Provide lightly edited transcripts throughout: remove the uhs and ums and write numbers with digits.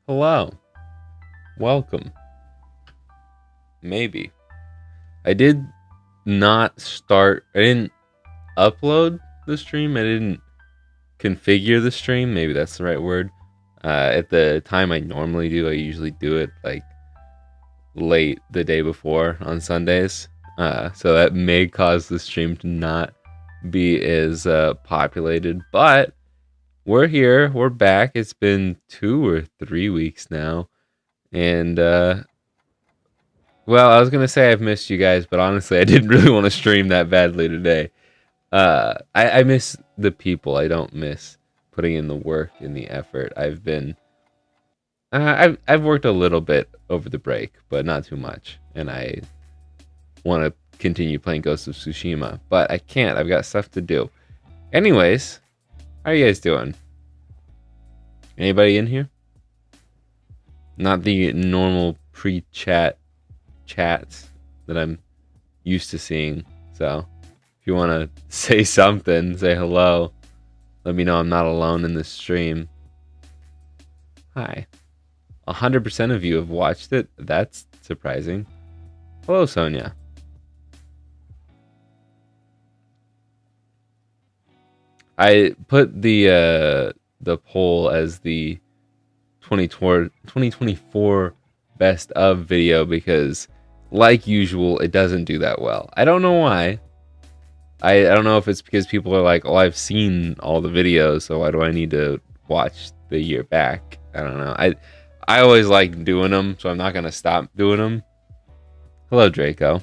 Hello. Welcome. Maybe. I did not start. I didn't upload the stream. I didn't configure the stream. Maybe that's the right word. At the time I normally do, I usually do it like late the day before on Sundays. So that may cause the stream to not be as populated. But we're here. We're back. It's been 2 or 3 weeks now. And well, I was gonna say I've missed you guys, but honestly, I didn't really want to stream that badly today. I miss the people. I don't miss putting in the work and the effort. I've worked a little bit over the break, but not too much, and I want to continue playing Ghost of Tsushima, but I can't. I've got stuff to do. Anyways, how are you guys doing? Anybody in here? Not the normal pre-chat chats that I'm used to seeing. So if you want to say something, say hello, let me know I'm not alone in this stream. Hi. 100% of you have watched it. That's surprising. Hello, Sonia. I put the poll as the 2024 best of video because, like usual, it doesn't do that well. I don't know why. I don't know if it's because people are like, oh, I've seen all the videos, so why do I need to watch the year back? I don't know. I always like doing them, so I'm not gonna stop doing them. Hello, Draco.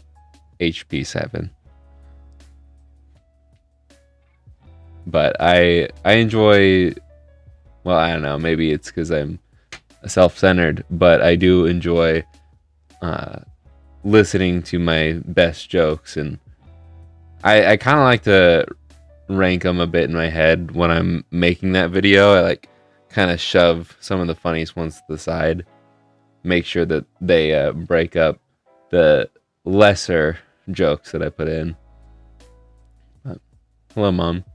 HP7. But I enjoy. Well, I don't know. Maybe it's because I'm self-centered, but I do enjoy listening to my best jokes, and I kind of like to rank them a bit in my head when I'm making that video. I like kind of shove some of the funniest ones to the side, make sure that they break up the lesser jokes that I put in. Hello, Mom.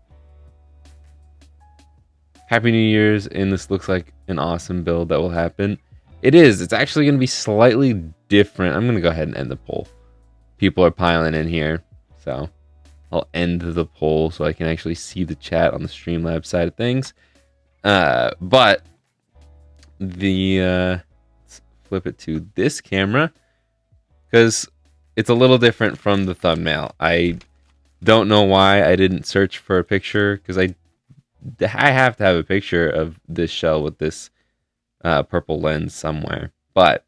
Happy New Year's, and this looks like an awesome build that will happen. It is. It's actually going to be slightly different. I'm going to go ahead and end the poll. People are piling in here, so I'll end the poll so I can actually see the chat on the Streamlabs side of things. But let's flip it to this camera because it's a little different from the thumbnail. I don't know why I didn't search for a picture because I have to have a picture of this shell with this purple lens somewhere, but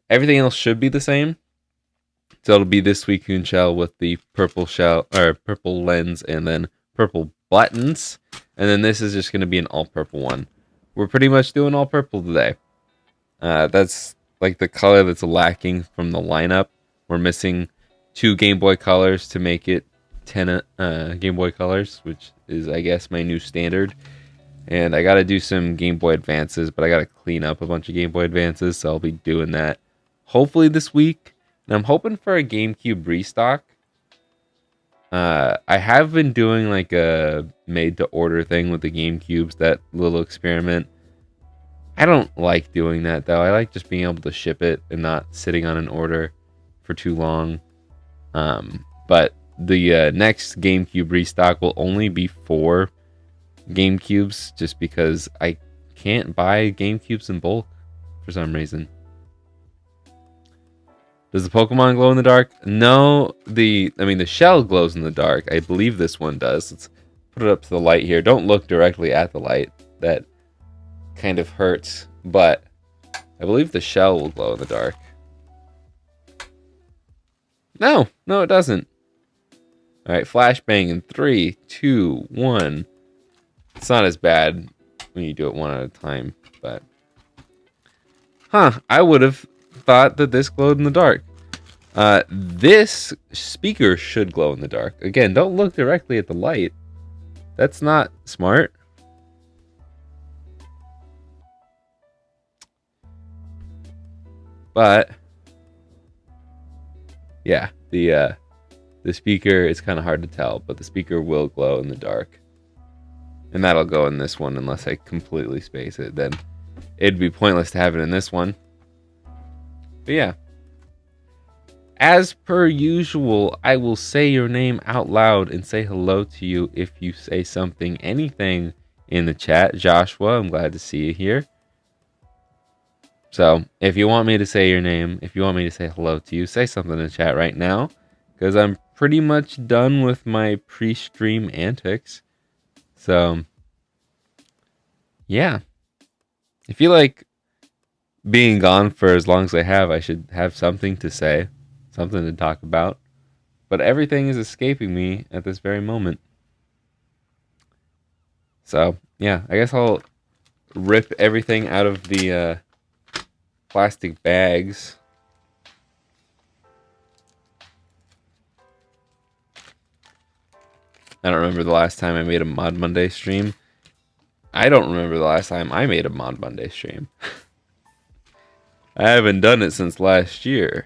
everything else should be the same. So it'll be this Suicune shell with the purple shell or purple lens and then purple buttons, and then this is just going to be an all purple one. We're pretty much doing all purple today. That's like the color that's lacking from the lineup. We're missing 2 Game Boy colors to make it 10 Game Boy colors, which is, I guess, my new standard. And I got to do some Game Boy Advances, but I got to clean up a bunch of Game Boy Advances, so I'll be doing that hopefully this week. And I'm hoping for a GameCube restock. I have been doing like a made-to-order thing with the GameCubes, that little experiment. I don't like doing that, though. I like just being able to ship it and not sitting on an order for too long. But the next GameCube restock will only be 4 GameCubes, just because I can't buy GameCubes in bulk for some reason. Does the Pokemon glow in the dark? No, the shell glows in the dark. I believe this one does. Let's put it up to the light here. Don't look directly at the light. That kind of hurts, but I believe the shell will glow in the dark. No, it doesn't. All right, flashbang in 3, 2, 1. It's not as bad when you do it one at a time, but I would have thought that this glowed in the dark. This speaker should glow in the dark. Again, don't look directly at the light. That's not smart. But yeah, the speaker is kind of hard to tell, but the speaker will glow in the dark. And that'll go in this one unless I completely space it. Then it'd be pointless to have it in this one. But yeah. As per usual, I will say your name out loud and say hello to you if you say something, anything in the chat. Joshua, I'm glad to see you here. So, if you want me to say your name, if you want me to say hello to you, say something in the chat right now. Because I'm pretty much done with my pre-stream antics. So, yeah. I feel like being gone for as long as I have, I should have something to say. Something to talk about. But everything is escaping me at this very moment. So, yeah, I guess I'll rip everything out of the plastic bags. I don't remember the last time I made a Mod Monday stream. I don't remember the last time I made a Mod Monday stream. I haven't done it since last year.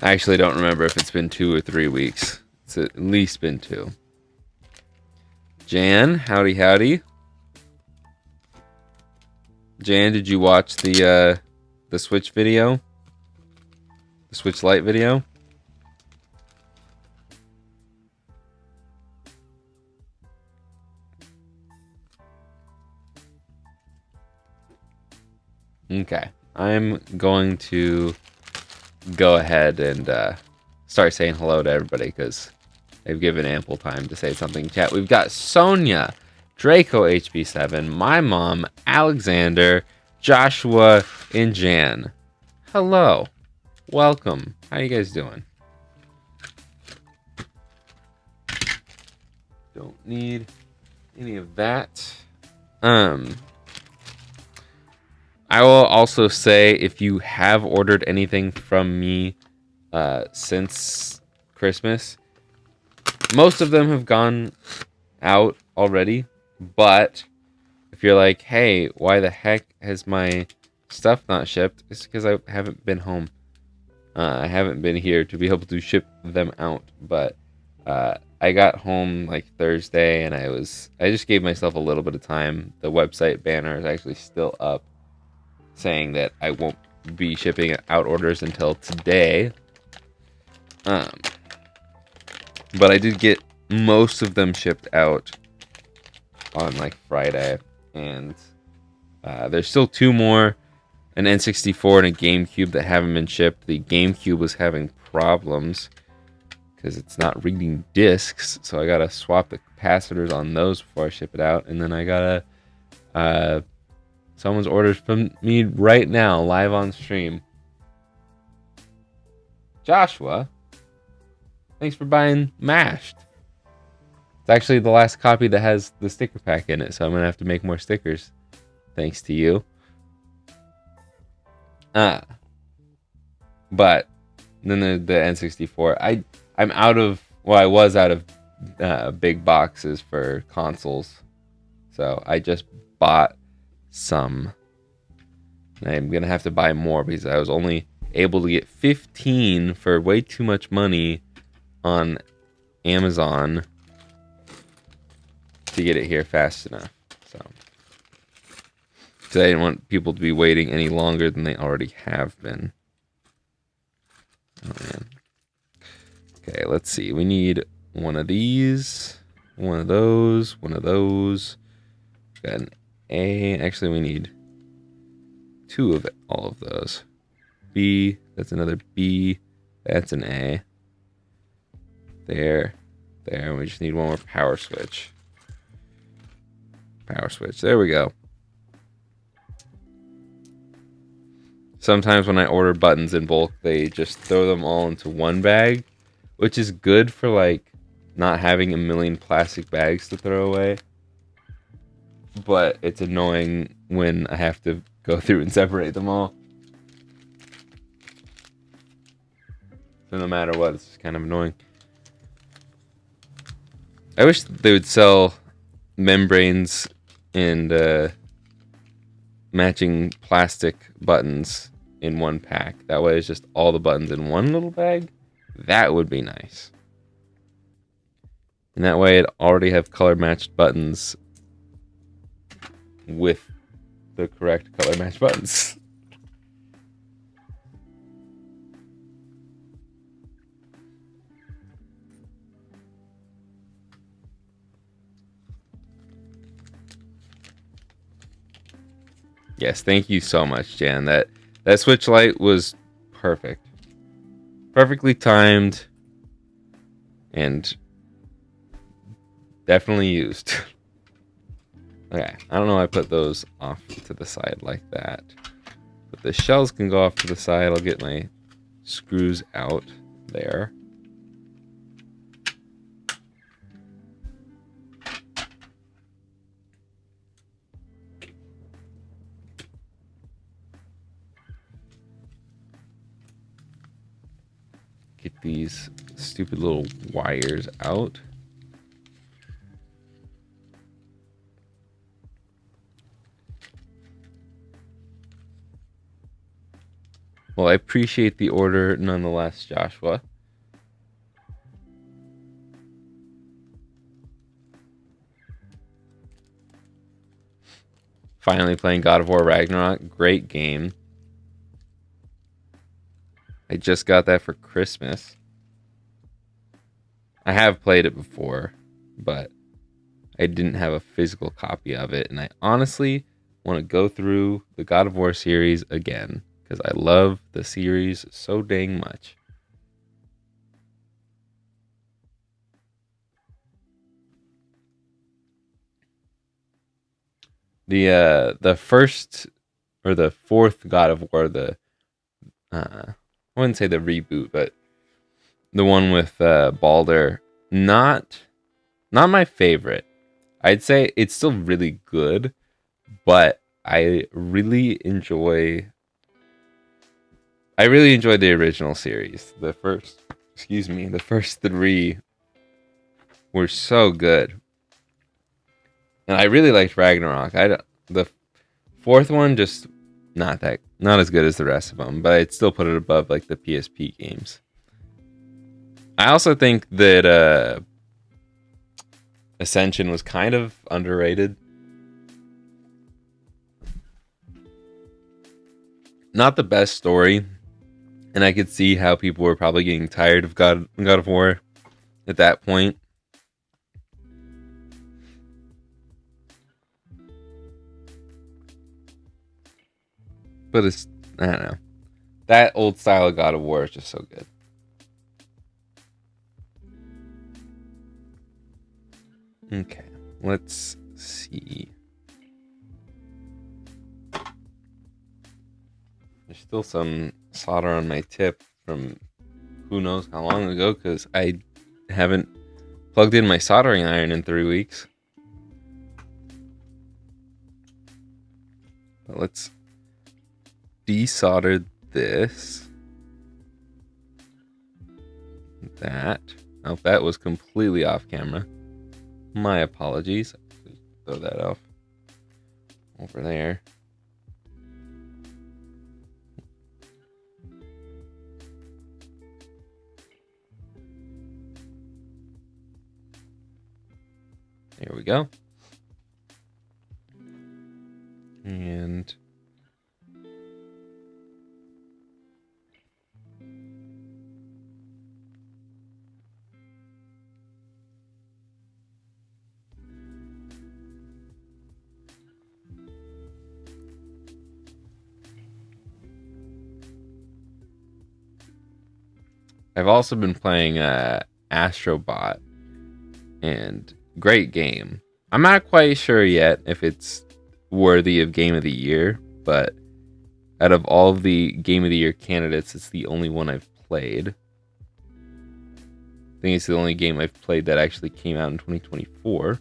I actually don't remember if it's been 2 or 3 weeks. It's at least been 2. Jan, howdy howdy. Jan, did you watch the Switch video? The Switch Lite video? Okay. I'm going to go ahead and start saying hello to everybody because they've given ample time to say something in chat. We've got Sonia, Draco HB7, my mom, Alexander, Joshua, and Jan. Hello. Welcome. How you guys doing? Don't need any of that. I will also say if you have ordered anything from me since Christmas, most of them have gone out already. But if you're like, hey, why the heck has my stuff not shipped? It's because I haven't been home. I haven't been here to be able to ship them out. But I got home like Thursday, and I just gave myself a little bit of time. The website banner is actually still up, saying that I won't be shipping out orders until today. But I did get most of them shipped out on like Friday, and there's still 2 more, an N64 and a GameCube that haven't been shipped. The GameCube was having problems because it's not reading discs, so I gotta swap the capacitors on those before I ship it out, and then I gotta someone's orders from me right now, live on stream. Joshua, thanks for buying Mashed. It's actually the last copy that has the sticker pack in it, so I'm going to have to make more stickers. Thanks to you. But then the N64. I'm out of... Well, I was out of big boxes for consoles. So I just bought some. I'm gonna have to buy more because I was only able to get 15 for way too much money on Amazon to get it here fast enough. So, because I didn't want people to be waiting any longer than they already have been. Oh man. Okay, let's see. We need one of these, one of those, one of those. Got an A. Actually, we need 2 of all of those. B. That's another B. That's an A. There. There. We just need one more power switch. Power switch. There we go. Sometimes when I order buttons in bulk, they just throw them all into one bag, which is good for like not having a million plastic bags to throw away. But it's annoying when I have to go through and separate them all. So no matter what, it's kind of annoying. I wish they would sell membranes and matching plastic buttons in one pack. That way it's just all the buttons in one little bag. That would be nice. And that way it already have color matched buttons with the correct color matched buttons. Yes, thank you so much, Jan. That switch light was perfect. Perfectly timed and definitely used. Okay, I don't know why I put those off to the side like that. But the shells can go off to the side. I'll get my screws out there. Get these stupid little wires out. Well, I appreciate the order nonetheless, Joshua. Finally playing God of War Ragnarok. Great game. I just got that for Christmas. I have played it before, but I didn't have a physical copy of it. And I honestly want to go through the God of War series again because I love the series so dang much. The first or the fourth God of War, I wouldn't say the reboot, but the one with Balder, not my favorite. I'd say it's still really good, but I really enjoy the original series. The first three were so good. And I really liked Ragnarok. The fourth one just not as good as the rest of them, but I'd still put it above like the PSP games. I also think that Ascension was kind of underrated. Not the best story, and I could see how people were probably getting tired of God of War at that point. But I don't know. That old style of God of War is just so good. Okay, let's see. There's still some solder on my tip from who knows how long ago because I haven't plugged in my soldering iron in 3 weeks. But let's desolder this. That. Oh, that was completely off camera. My apologies. Just throw that off over there. There we go. And I've also been playing Astrobot, and great game. I'm not quite sure yet if it's worthy of Game of the Year, but out of all of the Game of the Year candidates, it's the only one I've played. I think it's the only game I've played that actually came out in 2024.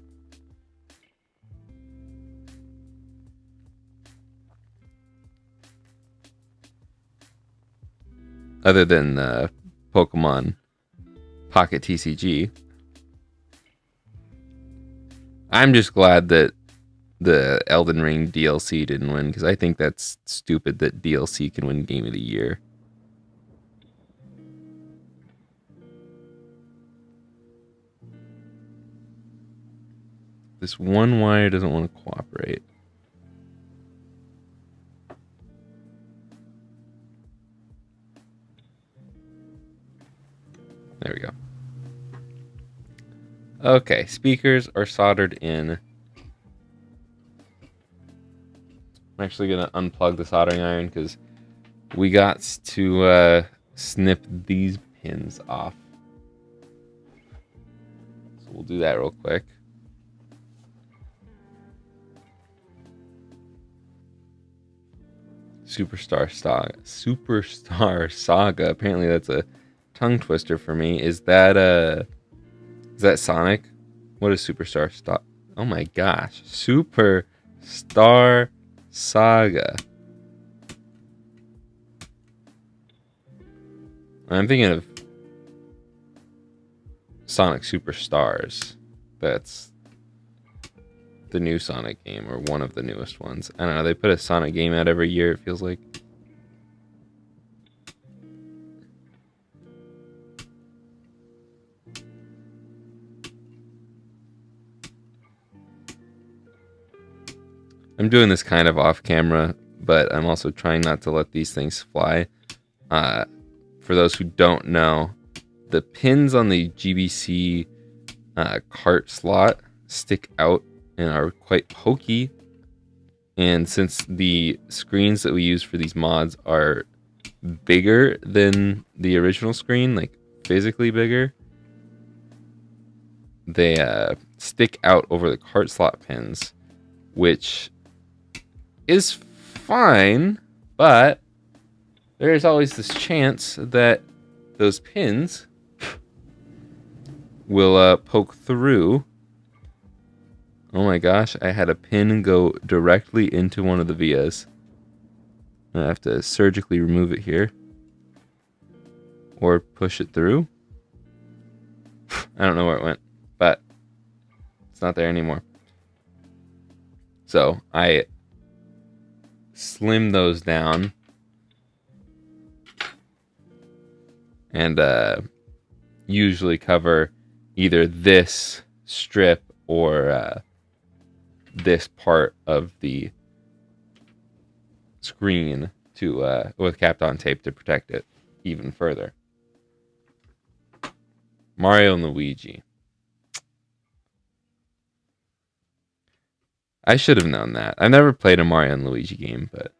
Other than Pokemon Pocket TCG. I'm just glad that the Elden Ring DLC didn't win, because I think that's stupid that DLC can win Game of the Year. This one wire doesn't want to cooperate. There we go. Okay, speakers are soldered in. I'm actually going to unplug the soldering iron because we got to snip these pins off. So we'll do that real quick. Superstar Saga. Apparently that's a tongue twister for me. Is that Sonic? What is Superstar Saga? Oh my gosh. Superstar Saga. I'm thinking of Sonic Superstars. That's the new Sonic game, or one of the newest ones. I don't know, they put a Sonic game out every year, it feels like. I'm doing this kind of off camera, but I'm also trying not to let these things fly. For those who don't know, the pins on the GBC cart slot stick out and are quite pokey. And since the screens that we use for these mods are bigger than the original screen, like physically bigger, they stick out over the cart slot pins, which is fine, but there's always this chance that those pins will poke through. Oh my gosh, I had a pin go directly into one of the vias. I have to surgically remove it here. Or push it through. I don't know where it went, but it's not there anymore. So I slim those down and usually cover either this strip or this part of the screen to with Kapton tape to protect it even further. Mario and Luigi. I should have known that. I've never played a Mario and Luigi game, but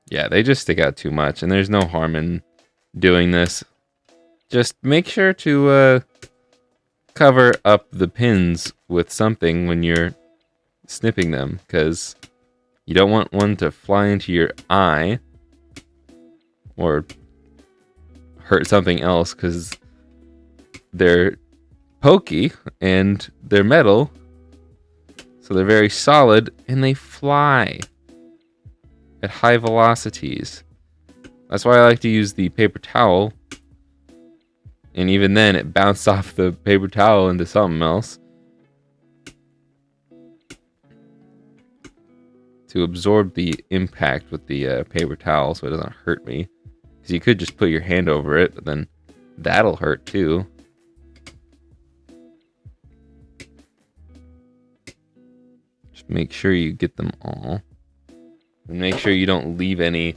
yeah, they just stick out too much, and there's no harm in doing this. Just make sure to cover up the pins with something when you're snipping them, because you don't want one to fly into your eye or hurt something else, because they're pokey and they're metal, so they're very solid and they fly at high velocities. That's why I like to use the paper towel, and even then it bounced off the paper towel into something else to absorb the impact with the paper towel so it doesn't hurt me. Because you could just put your hand over it, but then that'll hurt too. Just make sure you get them all. And make sure you don't leave any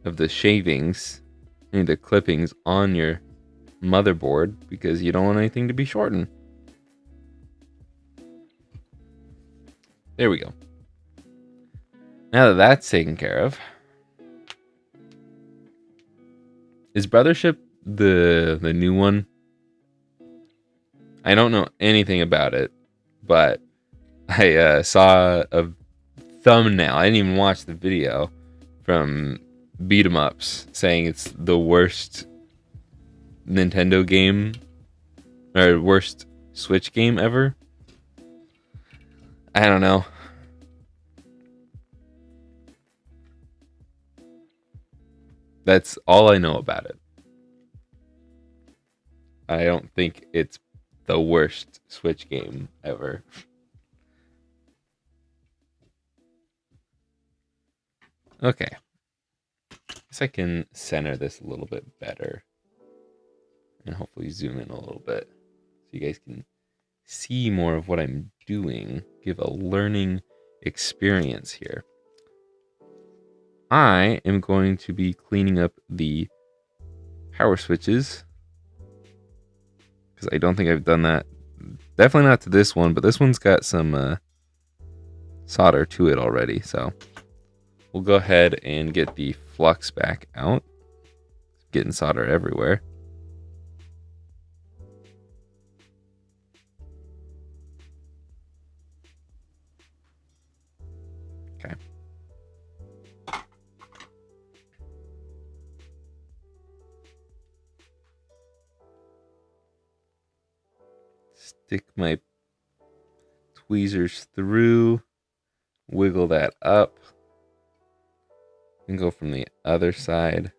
of the shavings, any of the clippings on your motherboard, because you don't want anything to be shortened. There we go. Now that that's taken care of, is Brothership the new one? I don't know anything about it, but I saw a thumbnail. I didn't even watch the video from Beat 'em Ups saying it's the worst Nintendo game or worst Switch game ever. I don't know. That's all I know about it. I don't think it's the worst Switch game ever. Okay. guess I can center this a little bit better. And hopefully zoom in a little bit so you guys can see more of what I'm doing. Give a learning experience here. I am going to be cleaning up the power switches because I don't think I've done that. Definitely not to this one, but this one's got some solder to it already. So we'll go ahead and get the flux back out. Getting solder everywhere. Okay. Stick my tweezers through, wiggle that up, and go from the other side.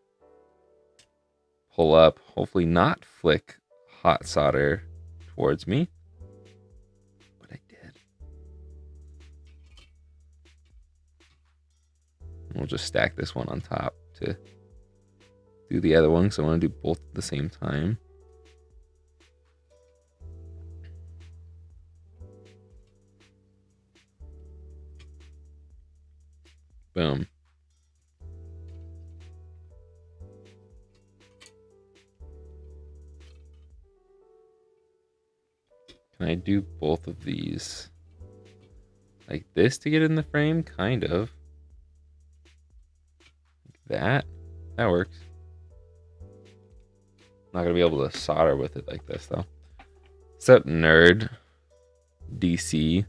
Pull up, hopefully not flick hot solder towards me. But I did. We'll just stack this one on top to do the other one, so I want to do both at the same time. Boom. Can I do both of these like this to get in the frame? Kind of. Like that works. Not gonna be able to solder with it like this though. What's up, nerd? DC.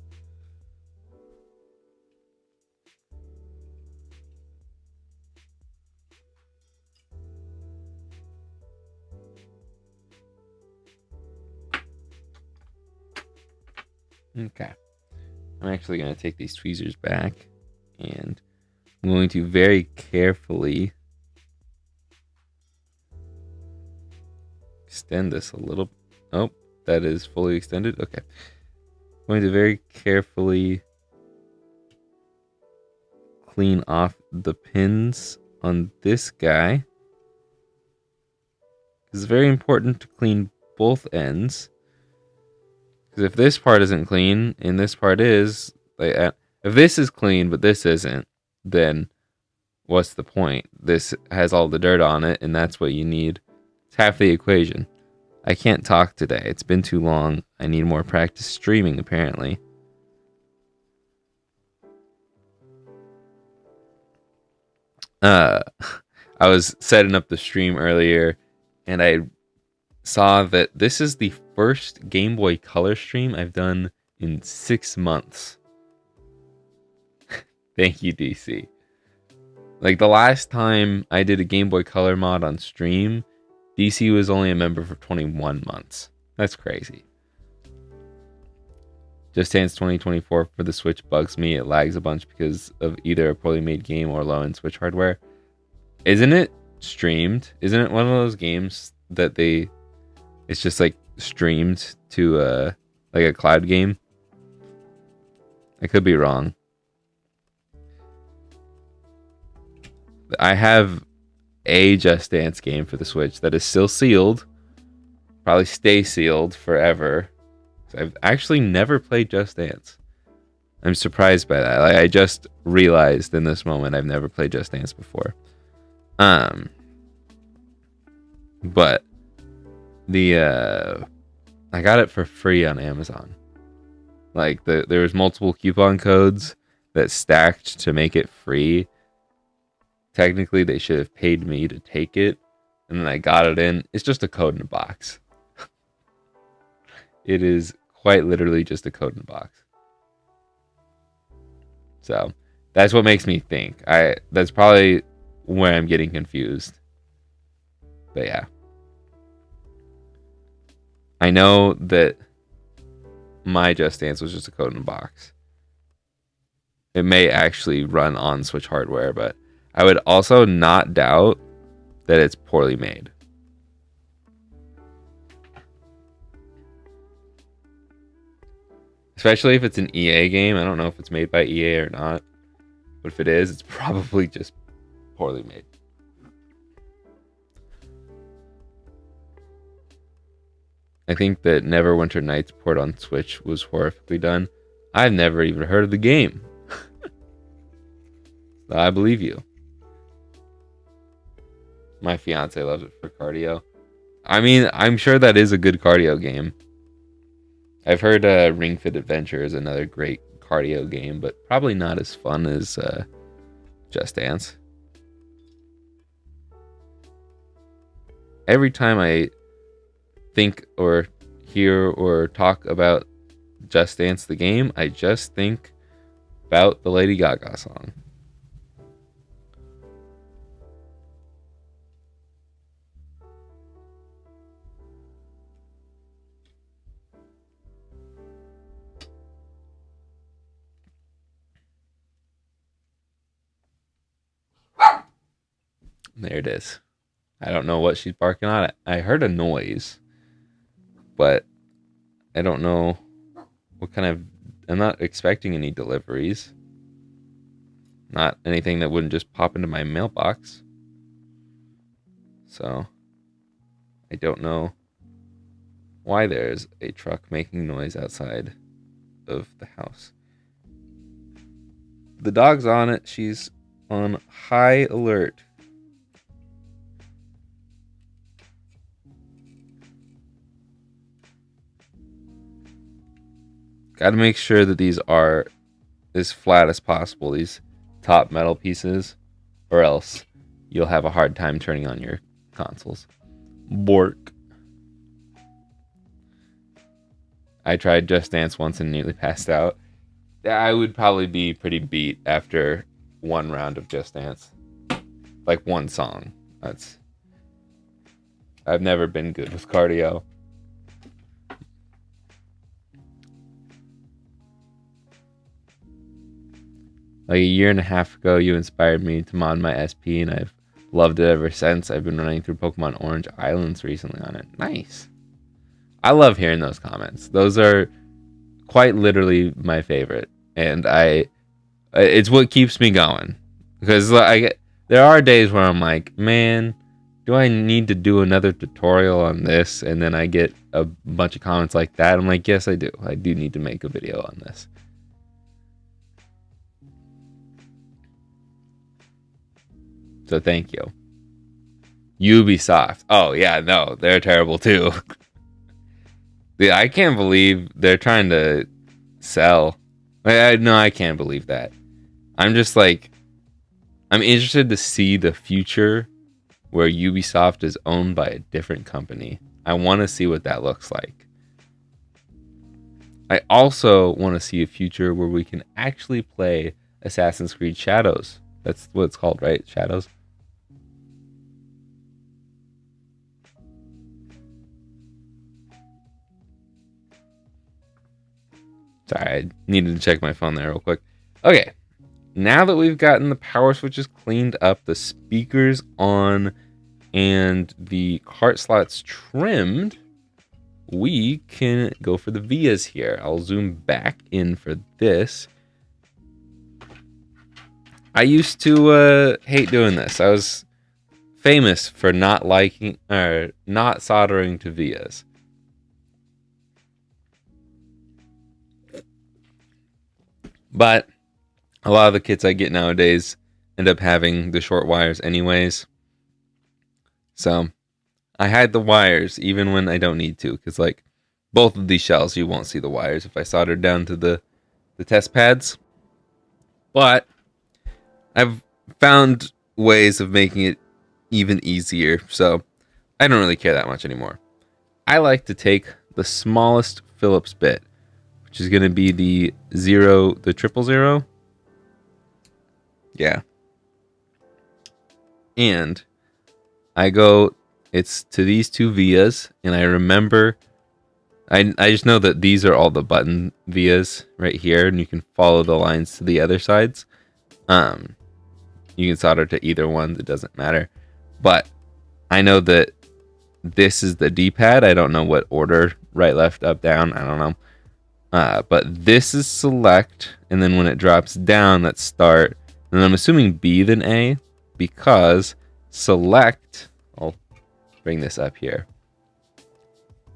Okay. I'm actually going to take these tweezers back and I'm going to very carefully extend this a little. Oh, that is fully extended. Okay. I'm going to very carefully clean off the pins on this guy. It's very important to clean both ends. Because if this part isn't clean and this part is, like, if this is clean but this isn't, then what's the point? This has all the dirt on it, and that's what you need. It's half the equation. I can't talk today. It's been too long. I need more practice streaming, apparently. I was setting up the stream earlier, and I saw that this is the first Game Boy Color stream I've done in 6 months. Thank you, DC. Like, the last time I did a Game Boy Color mod on stream, DC was only a member for 21 months. That's crazy. Just Dance 2024 for the Switch bugs me. It lags a bunch because of either a poorly made game or low-end Switch hardware. Isn't it streamed? Isn't it one of those games that it's just like streamed to like a cloud game? I could be wrong. I have a Just Dance game for the Switch that is still sealed. Probably stay sealed forever. I've actually never played Just Dance. I'm surprised by that. Like, I just realized in this moment I've never played Just Dance before. But I got it for free on Amazon. Like, there was multiple coupon codes that stacked to make it free. Technically, they should have paid me to take it, and then I got it in. It's just a code in a box. It is quite literally just a code in a box. So that's what makes me think. That's probably where I'm getting confused. But yeah. I know that my Just Dance was just a code in a box. It may actually run on Switch hardware, but I would also not doubt that it's poorly made. Especially if it's an EA game. I don't know if it's made by EA or not. But if it is, it's probably just poorly made. I think that Neverwinter Nights port on Switch was horrifically done. I've never even heard of the game. I believe you. My fiance loves it for cardio. I mean, I'm sure that is a good cardio game. I've heard Ring Fit Adventure is another great cardio game, but probably not as fun as Just Dance. Every time I think or hear or talk about Just Dance the game, I just think about the Lady Gaga song. There it is. I don't know what she's barking on. I heard a noise, but I don't know what kind of... I'm not expecting any deliveries. Not anything that wouldn't just pop into my mailbox. So, I don't know why there's a truck making noise outside of the house. The dog's on it. She's on high alert. Got to make sure that these are as flat as possible, these top metal pieces, or else you'll have a hard time turning on your consoles. Bork. I tried Just Dance once and nearly passed out. I would probably be pretty beat after one round of Just Dance. Like one song. I've never been good with cardio. Like a year and a half ago, you inspired me to mod my SP, and I've loved it ever since. I've been running through Pokemon Orange Islands recently on it. Nice. I love hearing those comments. Those are quite literally my favorite, and it's what keeps me going. Because there are days where I'm like, man, do I need to do another tutorial on this? And then I get a bunch of comments like that. I'm like, yes, I do. I do need to make a video on this. So thank you. Ubisoft. Oh, yeah, no, they're terrible too. Yeah, I can't believe they're trying to sell. No, I can't believe that. I'm just like, I'm interested to see the future where Ubisoft is owned by a different company. I want to see what that looks like. I also want to see a future where we can actually play Assassin's Creed Shadows. That's what it's called, right? Shadows. Sorry, I needed to check my phone there real quick. Okay, now that we've gotten the power switches cleaned up, the speakers on, and the cart slots trimmed, we can go for the vias here. I'll zoom back in for this. I used to hate doing this. I was famous for not soldering to vias. But a lot of the kits I get nowadays end up having the short wires anyways. So I hide the wires even when I don't need to. Because like both of these shells, you won't see the wires if I solder down to the test pads. But I've found ways of making it even easier. So I don't really care that much anymore. I like to take the smallest Phillips bit, which is going to be the 000. Yeah. And it's to these two vias, and I remember, I just know that these are all the button vias right here, and you can follow the lines to the other sides. You can solder to either one, it doesn't matter. But I know that this is the D-pad. I don't know what order, right, left, up, down, I don't know. But this is select, and then when it drops down, that's start. And I'm assuming B then A, because select, I'll bring this up here.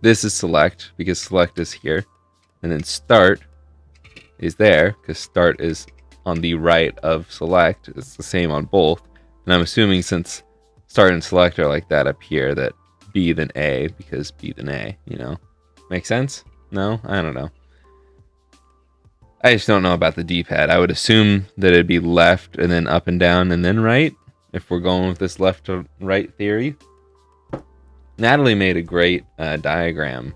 this is select because select is here, and then start is there because start is on the right of select. It's the same on both, and I'm assuming since start and select are like that up here, that B then A because B then A, you know. Make sense? No? I don't know. I just don't know about the D-pad. I would assume that it'd be left and then up and down and then right, if we're going with this left to right theory. Natalie made a great diagram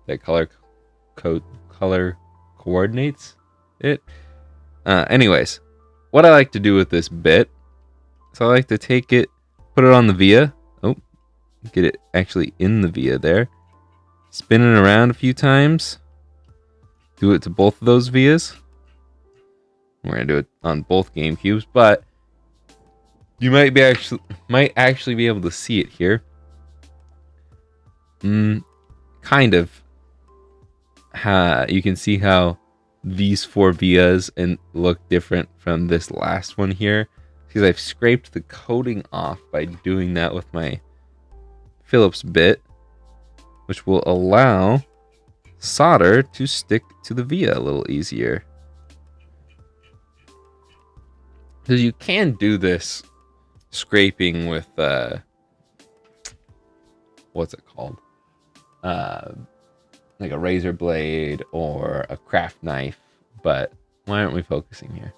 that color coordinates it. Anyways, what I like to do with this bit, so I like to take it, put it on the via. Oh, get it actually in the via there. Spin it around a few times. Do it to both of those vias. We're gonna do it on both GameCubes, but you might actually be able to see it here. Kind of. You can see how these 4 vias and look different from this last one here, because I've scraped the coating off by doing that with my Phillips bit, which will allow solder to stick to the via a little easier. Because you can do this scraping with what's it called? Like a razor blade or a craft knife, but why aren't we focusing here?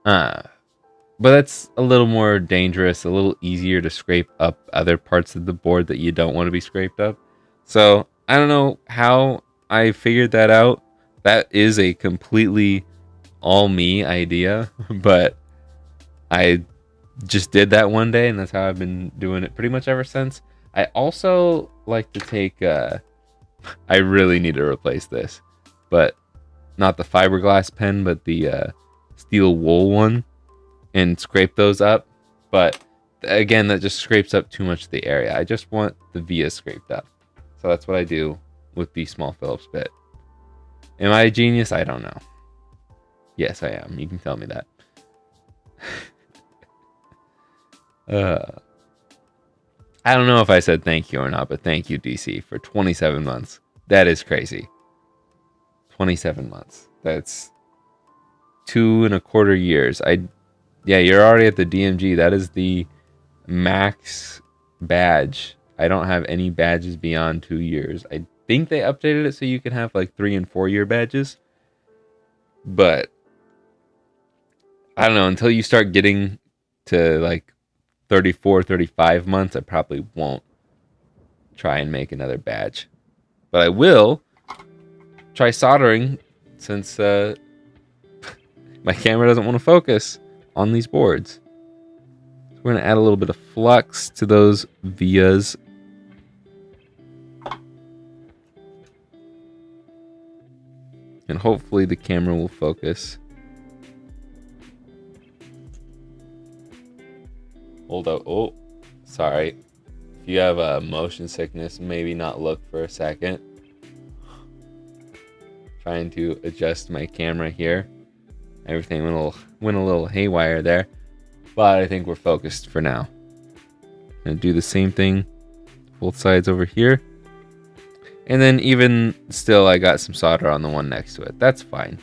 But that's a little more dangerous, a little easier to scrape up other parts of the board that you don't want to be scraped up. So I don't know how I figured that out. That is a completely all me idea, but I just did that one day, and that's how I've been doing it pretty much ever since. I also like to take I really need to replace this, but not the fiberglass pen, but the steel wool one, and scrape those up. But again, that just scrapes up too much of the area. I just want the via scraped up. So that's what I do with the small Phillips bit. Am I a genius? I don't know. Yes, I am. You can tell me that. I don't know if I said thank you or not, but thank you, DC, for 27 months. That is crazy. 27 months. That's 2.25 years. Yeah, you're already at the DMG. That is the max badge. I don't have any badges beyond 2 years. I think they updated it so you can have like 3 and 4 year badges. But I don't know, until you start getting to like 34, 35 months, I probably won't try and make another badge. But I will try soldering since my camera doesn't want to focus on these boards. So we're going to add a little bit of flux to those vias. And hopefully the camera will focus. Hold up. Oh, sorry. If you have motion sickness, maybe not look for a second. Trying to adjust my camera here. Everything went a little haywire there. But I think we're focused for now. Gonna do the same thing both sides over here. And then even still, I got some solder on the one next to it. That's fine.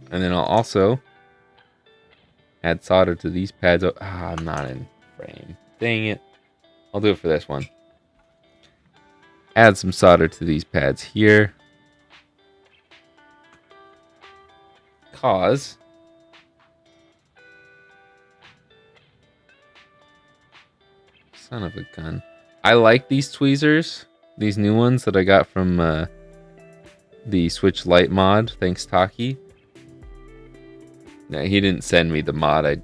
And then I'll also add solder to these pads. I'm not in frame. Dang it. I'll do it for this one. Add some solder to these pads here. Cause son of a gun. I like these tweezers. These new ones that I got from the Switch Lite mod. Thanks, Taki. Now, he didn't send me the mod. I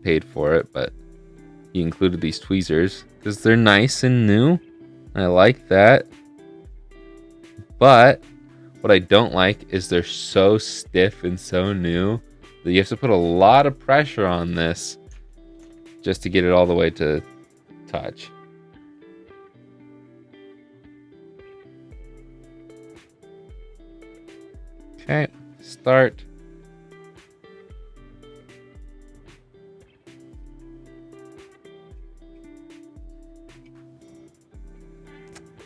paid for it, but he included these tweezers because they're nice and new. I like that. But what I don't like is they're so stiff and so new that you have to put a lot of pressure on this just to get it all the way to touch. Okay, start.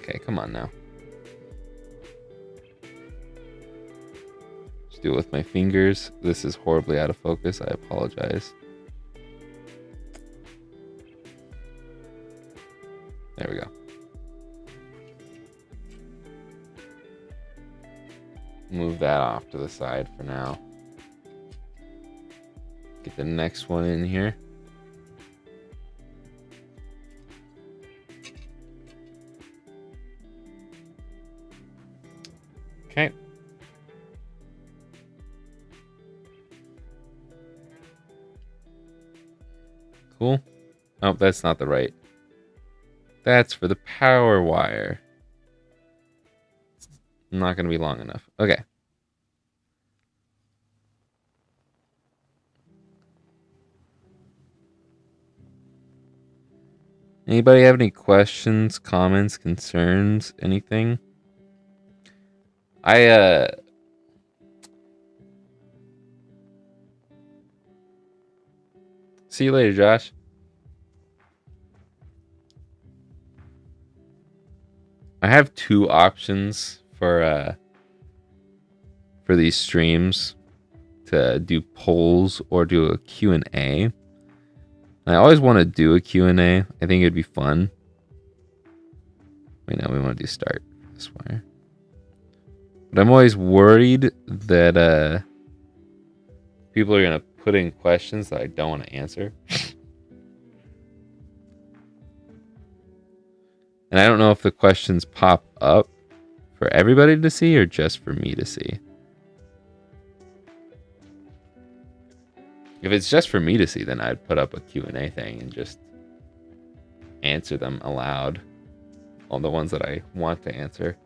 Okay, come on now. Just do it with my fingers. This is horribly out of focus. I apologize. There we go. Move that off to the side for now. Get the next one in here. Okay. Cool. Oh, that's not the right. That's for the power wire. It's not going to be long enough. Okay. Anybody have any questions, comments, concerns, anything? See you later, Josh. I have two options for these streams, to do polls or do a Q&A. I always want to do a Q&A. I think it'd be fun. Wait, no, we want to do start this wire. But I'm always worried that people are going to put in questions that I don't want to answer. And I don't know if the questions pop up for everybody to see or just for me to see. If it's just for me to see, then I'd put up a Q&A thing and just answer them aloud. All the ones that I want to answer.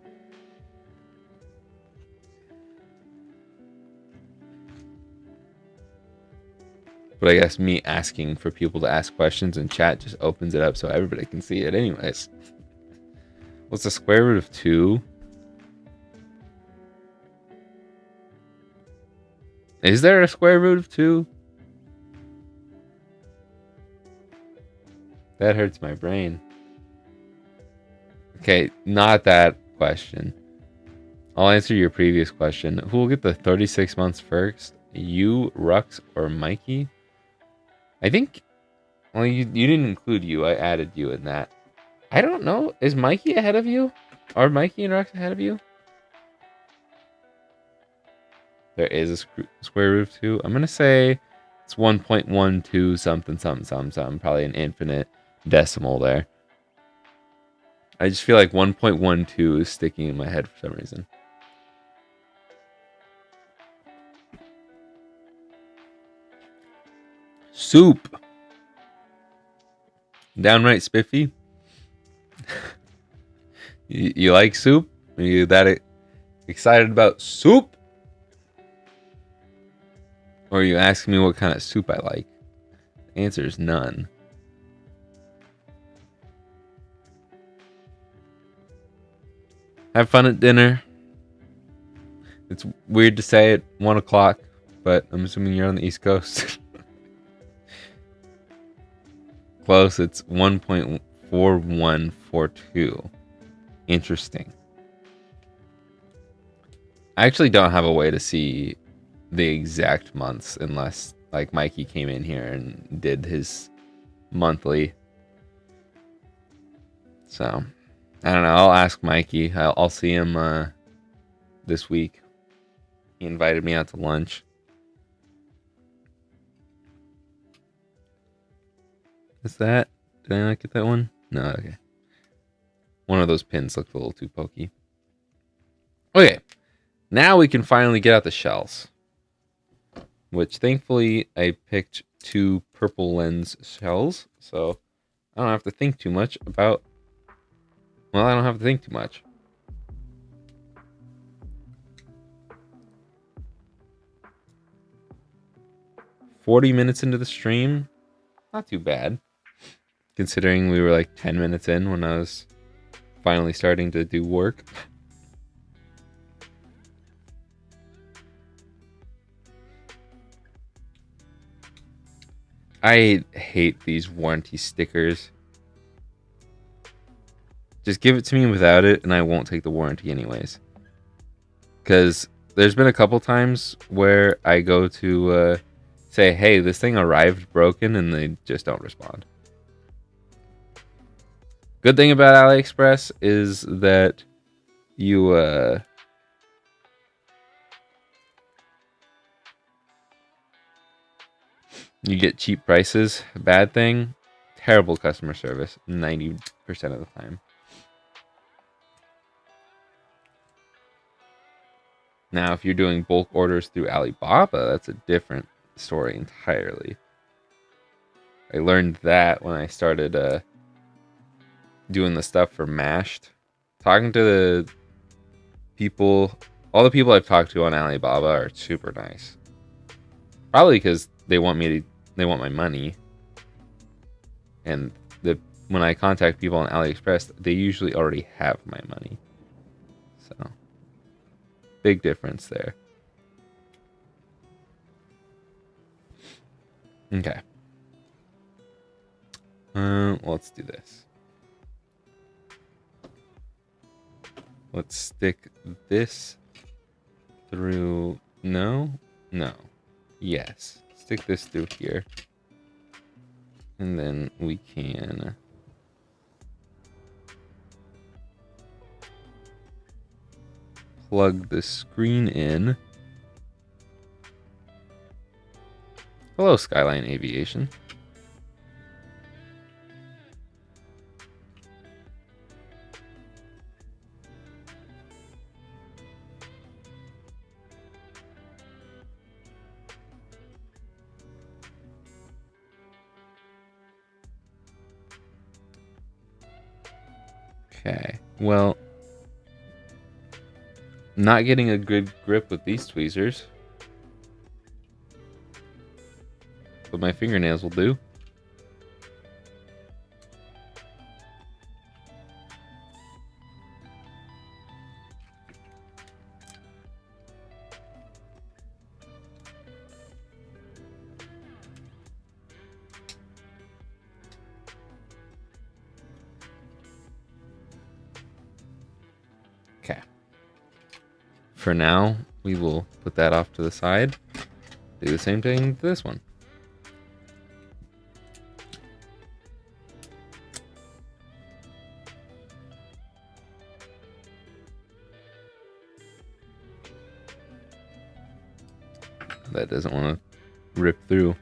But I guess me asking for people to ask questions in chat just opens it up so everybody can see it anyways. What's the square root of 2? Is there a square root of 2? That hurts my brain. Okay, not that question. I'll answer your previous question. Who will get the 36 months first? You, Rux, or Mikey? I think... Well, you didn't include you. I added you in that. I don't know. Is Mikey ahead of you? Are Mikey and Rux ahead of you? There is a square root of 2. I'm going to say it's 1.12 something, something, something, something. Probably an infinite decimal there. I just feel like 1.12 is sticking in my head for some reason. Soup. Downright spiffy. You like soup? Are you that excited about soup? Or are you asking me what kind of soup I like? The answer is none. Have fun at dinner. It's weird to say at 1 o'clock, but I'm assuming you're on the East Coast. Close, it's 1.4142. Interesting. I actually don't have a way to see the exact months unless like Mikey came in here and did his monthly. So I don't know. I'll ask Mikey. I'll see him this week. He invited me out to lunch. Is that? Did I not get that one? No, okay. One of those pins looked a little too pokey. Okay. Now we can finally get out the shells. Which thankfully I picked 2 purple lens shells. So I don't have to think too much about... Well, I don't have to think too much. $40 into the stream. Not too bad. Considering we were like 10 minutes in when I was finally starting to do work. I hate these warranty stickers. Just give it to me without it, and I won't take the warranty anyways. Because there's been a couple times where I go to say, hey, this thing arrived broken, and they just don't respond. Good thing about AliExpress is that you you get cheap prices. Bad thing, terrible customer service 90% of the time. Now, if you're doing bulk orders through Alibaba, that's a different story entirely. I learned that when I started doing the stuff for Mashed. Talking to the people, all the people I've talked to on Alibaba are super nice. Probably because they want my money. And when I contact people on AliExpress, they usually already have my money. So, big difference there. Okay. Let's do this. Let's stick this through. No. Yes. Stick this through here. And then we can plug the screen in. Hello, Skyline Aviation. Okay, well, not getting a good grip with these tweezers, but my fingernails will do. For now, we will put that off to the side. Do the same thing to this one. That doesn't want to rip through.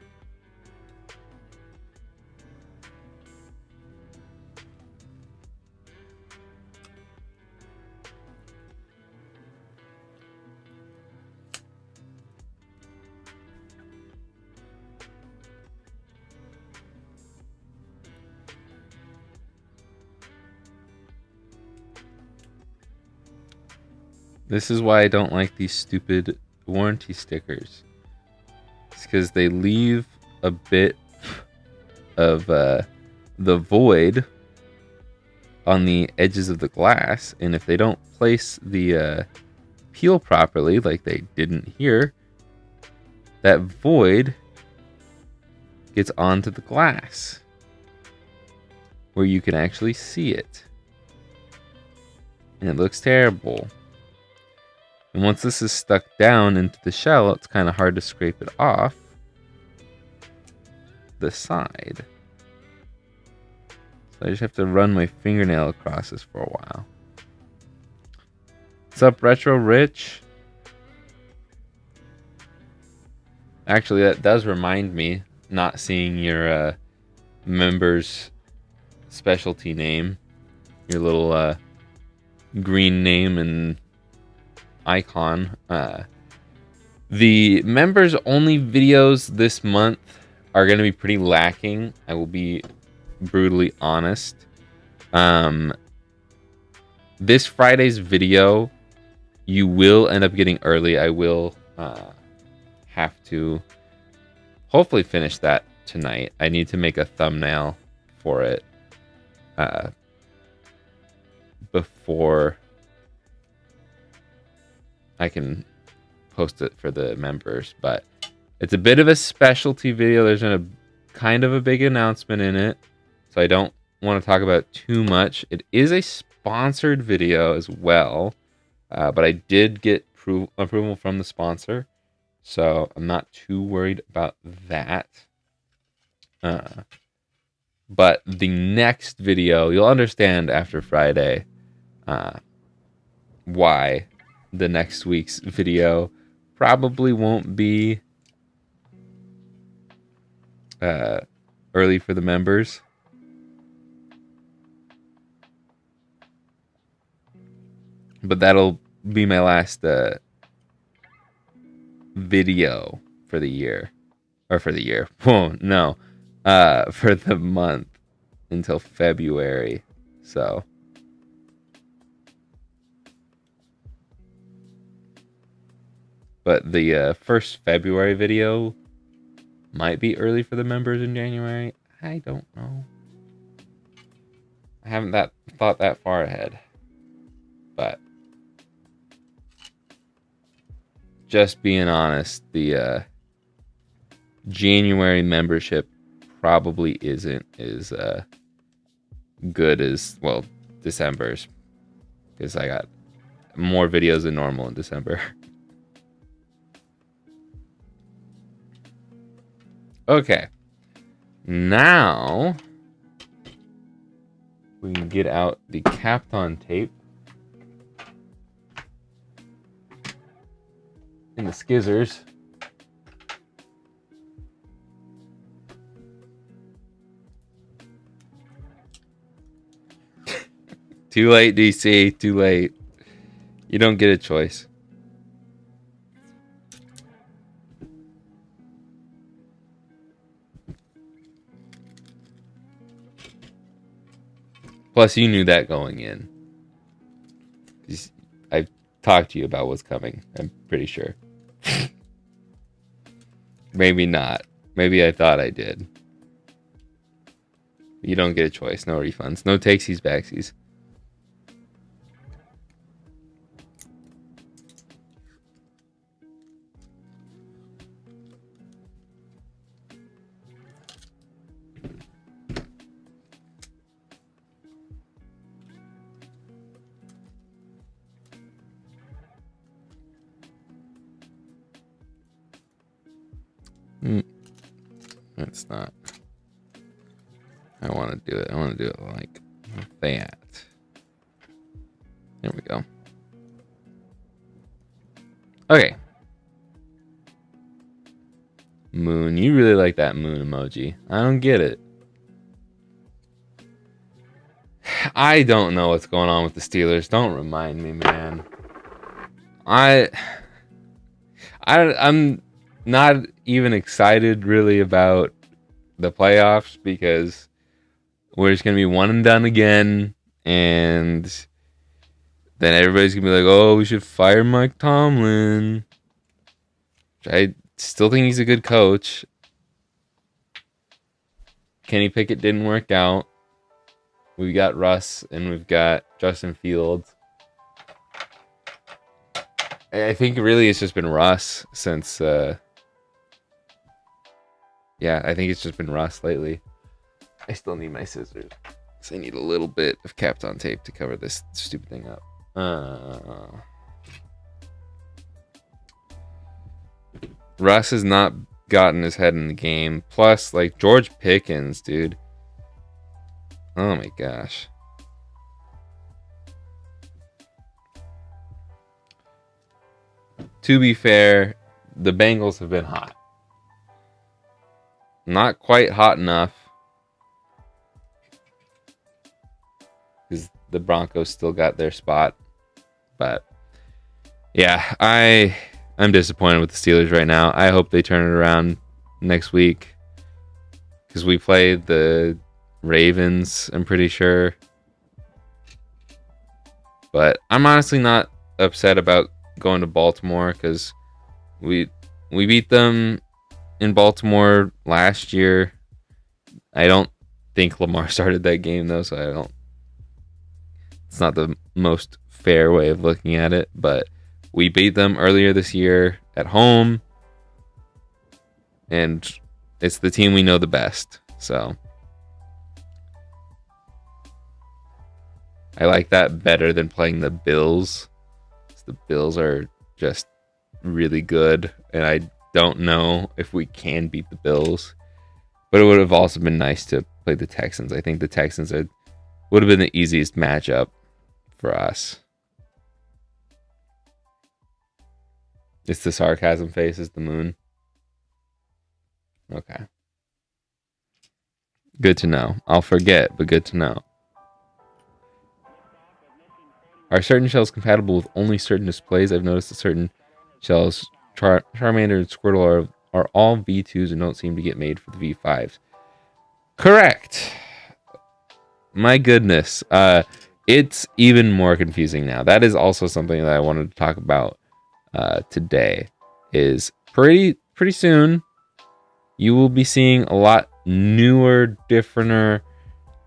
This is why I don't like these stupid warranty stickers. It's because they leave a bit of the void on the edges of the glass, and if they don't place the peel properly, like they didn't here, that void gets onto the glass where you can actually see it. And it looks terrible. And once this is stuck down into the shell, it's kind of hard to scrape it off the side. So I just have to run my fingernail across this for a while. What's up, Retro Rich? Actually, that does remind me, not seeing your member's specialty name, your little green name and icon. The members only videos this month are going to be pretty lacking. I will be brutally honest. This Friday's video, you will end up getting early. I will have to hopefully finish that tonight. I need to make a thumbnail for it before I can post it for the members, but it's a bit of a specialty video. There's a kind of a big announcement in it, so I don't want to talk about too much. It is a sponsored video as well, but I did get approval from the sponsor, so I'm not too worried about that. But the next video, you'll understand after Friday why the next week's video probably won't be early for the members. But that'll be my last video for the year. Or for the year. Whoa, no. For the month until February. So. But the first February video might be early for the members in January. I don't know. I haven't thought that far ahead. But just being honest, the January membership probably isn't as good as, well, December's, because I got more videos than normal in December. Okay, now we can get out the Kapton tape and the skizzers. Too late, DC. Too late. You don't get a choice. Plus, you knew that going in. I talked to you about what's coming. I'm pretty sure. Maybe not. Maybe I thought I did. You don't get a choice. No refunds. No takesies, backsies. It's not. I want to do it. I want to do it like that. There we go. Okay. Moon. You really like that moon emoji. I don't get it. I don't know what's going on with the Steelers. Don't remind me, man. I'm not even excited really about the playoffs because we're just gonna be one and done again, and then everybody's gonna be like, "Oh, we should fire Mike Tomlin." I still think he's a good coach. Kenny Pickett didn't work out. We've got Russ and we've got Justin Fields. I think really it's just been Russ since. Yeah, I think it's just been Russ lately. I still need my scissors. So I need a little bit of Kapton tape to cover this stupid thing up. Russ has not gotten his head in the game. Plus, like, George Pickens, dude. Oh my gosh. To be fair, the Bengals have been hot. Not quite hot enough, because the Broncos still got their spot. But yeah, I'm disappointed with the Steelers right now. I hope they turn it around next week, because we play the Ravens, I'm pretty sure. But I'm honestly not upset about going to Baltimore, because we beat them in Baltimore last year. I don't think Lamar started that game though, so it's not the most fair way of looking at it, but we beat them earlier this year at home, and it's the team we know the best. So I like that better than playing the Bills. The Bills are just really good, and I don't know if we can beat the Bills. But it would have also been nice to play the Texans. I think the Texans would have been the easiest matchup for us. It's the sarcasm face, is the moon. Okay. Good to know. I'll forget, but good to know. Are certain shells compatible with only certain displays? I've noticed that certain shells, Charmander and Squirtle, are all V2s and don't seem to get made for the V5s. Correct. My goodness. It's even more confusing now. That is also something that I wanted to talk about today. Is pretty soon you will be seeing a lot newer, differenter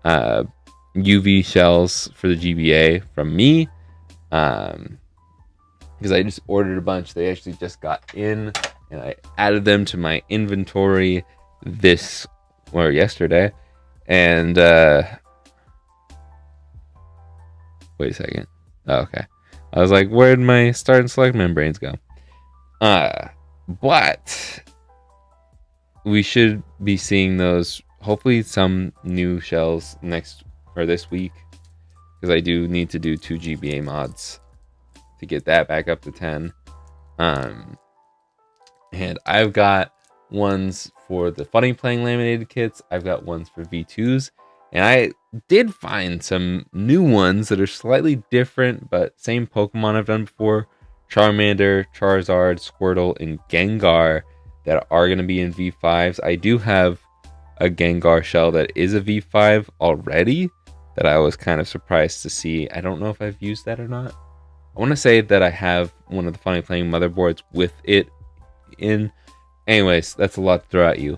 UV shells for the GBA from me. Because I just ordered a bunch. They actually just got in, and I added them to my inventory yesterday. And wait a second. Oh, okay. I was like, where'd my start and select membranes go? But we should be seeing those, hopefully some new shells this week, because I do need to do 2 GBA mods to get that back up to 10. And I've got ones for the Funny Playing laminated kits. I've got ones for V2s, and I did find some new ones that are slightly different, but same Pokemon I've done before. Charmander, Charizard, Squirtle, and Gengar that are going to be in V5s. I do have a Gengar shell that is a V5 already that I was kind of surprised to see. I don't know if I've used that or not. I want to say that I have one of the Funny Playing motherboards with it in. Anyways, that's a lot to throw at you.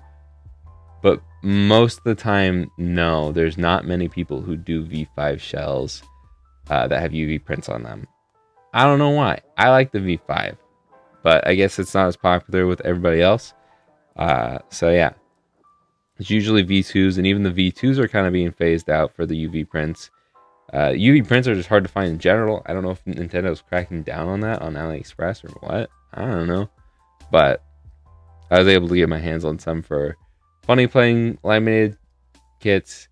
But most of the time, no, there's not many people who do V5 shells that have UV prints on them. I don't know why. I like the V5, but I guess it's not as popular with everybody else. So yeah, it's usually V2s, and even the V2s are kind of being phased out for the UV prints. UV prints are just hard to find in general. I don't know if Nintendo's cracking down on that on AliExpress or what. I don't know. But I was able to get my hands on some for Funny Playing laminated kits,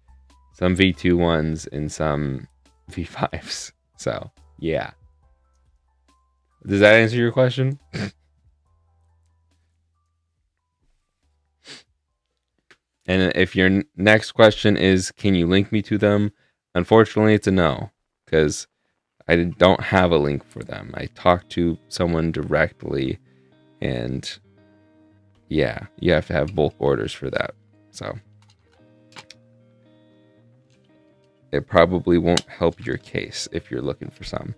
some V2 ones, and some V5s. So, yeah. Does that answer your question? And if your next question is, can you link me to them? Unfortunately, it's a no, because I don't have a link for them. I talked to someone directly, and yeah, you have to have bulk orders for that. So it probably won't help your case if you're looking for some.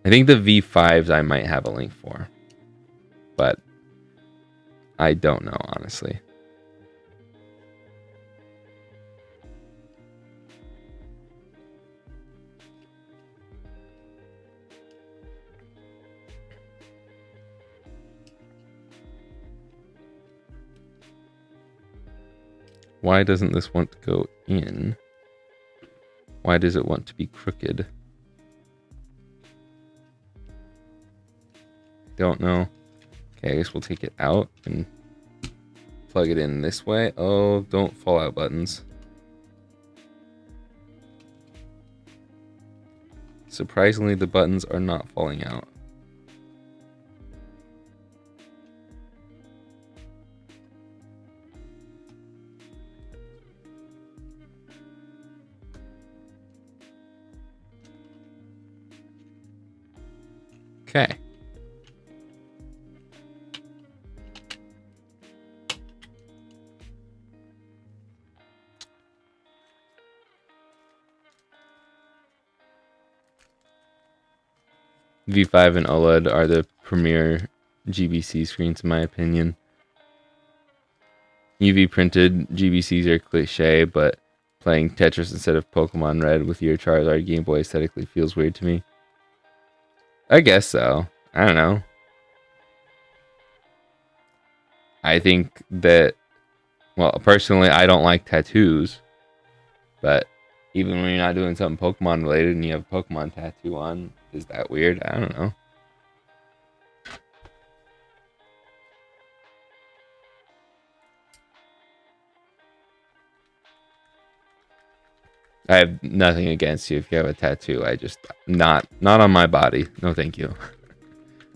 I think the V5s I might have a link for, but I don't know, honestly. Why doesn't this want to go in? Why does it want to be crooked? Don't know. Okay, I guess we'll take it out and plug it in this way. Oh, don't fall out buttons. Surprisingly, the buttons are not falling out. Okay. V5 and OLED are the premier GBC screens, in my opinion. UV printed GBCs are cliche, but playing Tetris instead of Pokemon Red with your Charizard Game Boy aesthetically feels weird to me. I guess so. I don't know. I think that, well, personally, I don't like tattoos, but Even when you're not doing something Pokemon related and you have a Pokemon tattoo on, is that weird? I don't know. I have nothing against you if you have a tattoo. I just not on my body. No, thank you.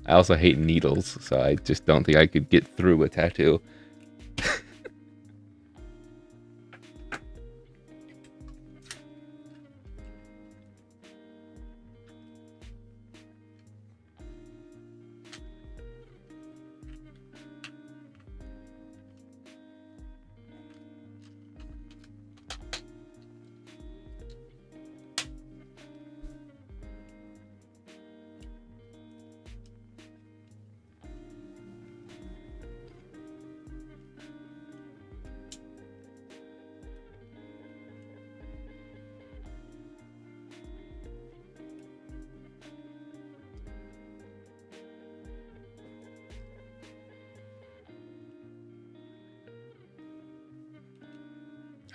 I also hate needles, so I just don't think I could get through a tattoo.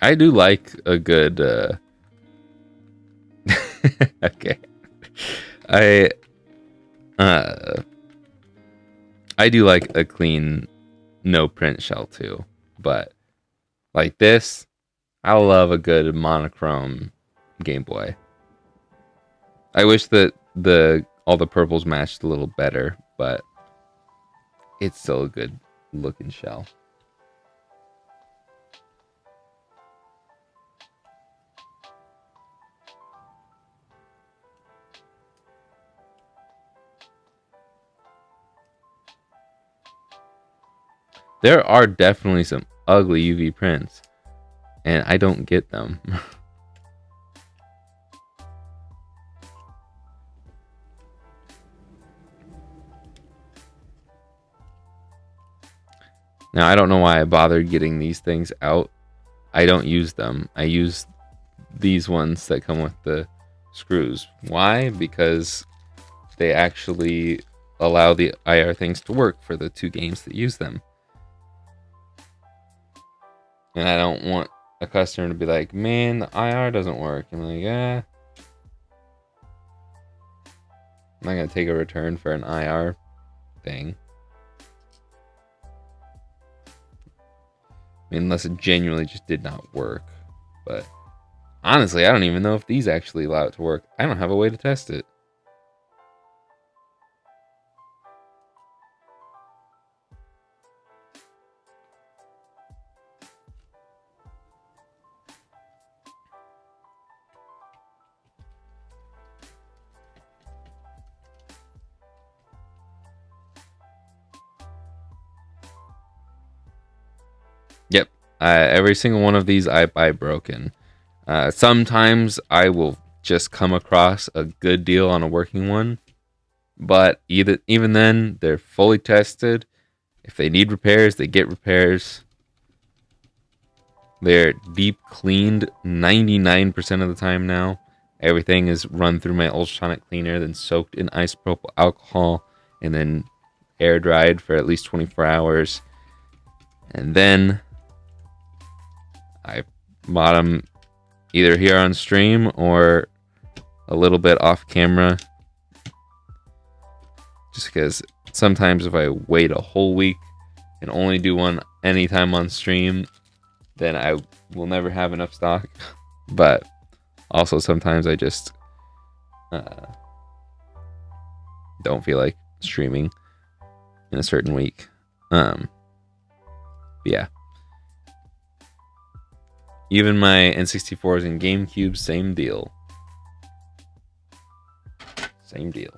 I do like a good okay. I uh I do like a clean no print shell too. But like this, I love a good monochrome Game Boy. I wish that all the purples matched a little better, but it's still a good looking shell. There are definitely some ugly UV prints, and I don't get them. Now, I don't know why I bothered getting these things out. I don't use them. I use these ones that come with the screws. Why? Because they actually allow the IR things to work for the two games that use them. And I don't want a customer to be like, man, the IR doesn't work. I'm like, yeah. I'm not going to take a return for an IR thing. I mean, unless it genuinely just did not work. But honestly, I don't even know if these actually allow it to work. I don't have a way to test it. Yep. Every single one of these I buy broken. Sometimes I will just come across a good deal on a working one, but even then, they're fully tested. If they need repairs, they get repairs. They're deep cleaned 99% of the time now. Everything is run through my ultrasonic cleaner, then soaked in isopropyl alcohol, and then air dried for at least 24 hours. And then I bought them either here on stream or a little bit off camera. Just because sometimes if I wait a whole week and only do one anytime on stream, then I will never have enough stock. But also sometimes I just don't feel like streaming in a certain week. Yeah. Even my N64s and GameCube, same deal. Same deal.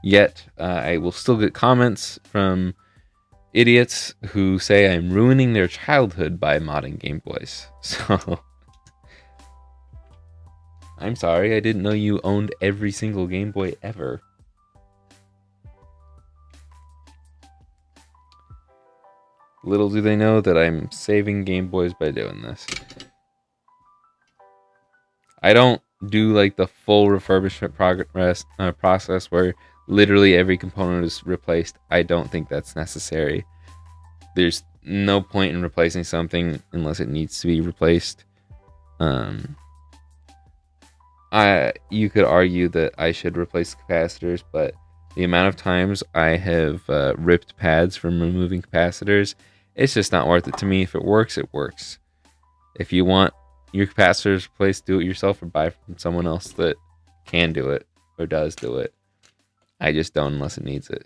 Yet, I will still get comments from idiots who say I'm ruining their childhood by modding Game Boys. So, I'm sorry, I didn't know you owned every single Game Boy ever. Little do they know that I'm saving Game Boys by doing this. I don't do like the full refurbishment process where literally every component is replaced. I don't think that's necessary. There's no point in replacing something unless it needs to be replaced. You could argue that I should replace capacitors, but the amount of times I have ripped pads from removing capacitors, it's just not worth it to me. If it works, it works. If you want your capacitors replaced, do it yourself or buy from someone else that can do it or does do it. I just don't unless it needs it.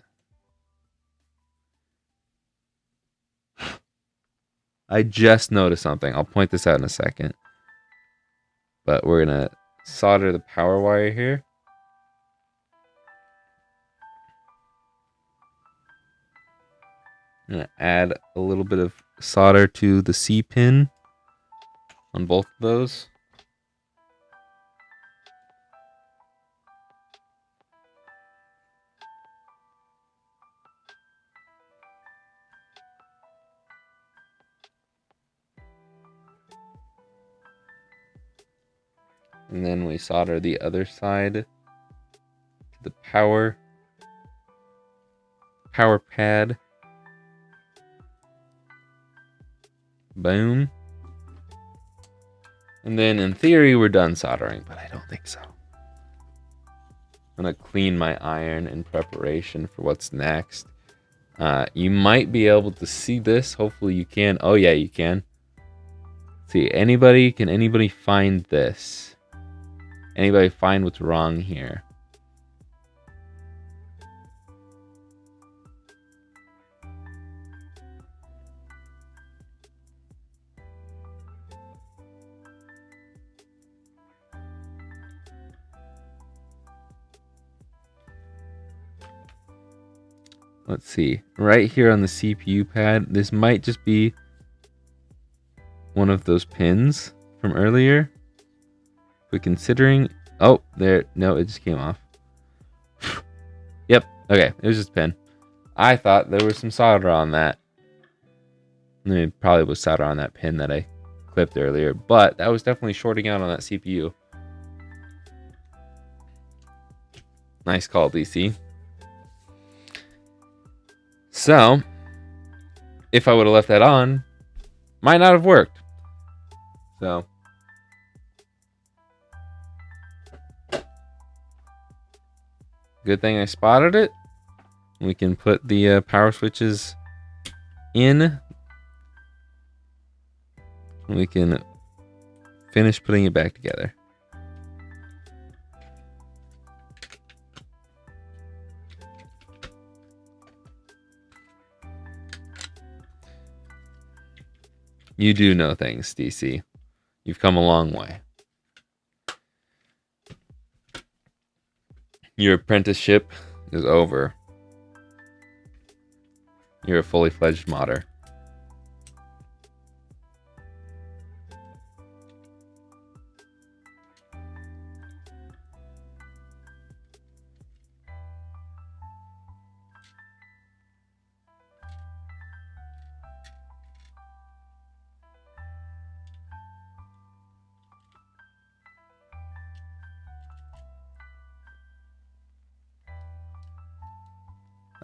I just noticed something. I'll point this out in a second. But we're going to solder the power wire here. I'm going to add a little bit of solder to the C pin on both of those. And then we solder the other side to the power pad. Boom. And then in theory, we're done soldering, but I don't think so. I'm going to clean my iron in preparation for what's next. You might be able to see this. Hopefully you can. Oh yeah, you can. See, can anybody find this? Anybody find what's wrong here? Let's see. Right here on the CPU pad, this might just be one of those pins from earlier. But considering... Oh, there. No, it just came off. Yep. Okay, it was just a pin. I thought there was some solder on that. It probably was solder on that pin that I clipped earlier. But that was definitely shorting out on that CPU. Nice call, DC. So, if I would have left that on, might not have worked. So, good thing I spotted it. We can put the power switches in. We can finish putting it back together. You do know things, DC. You've come a long way. Your apprenticeship is over. You're a fully fledged modder.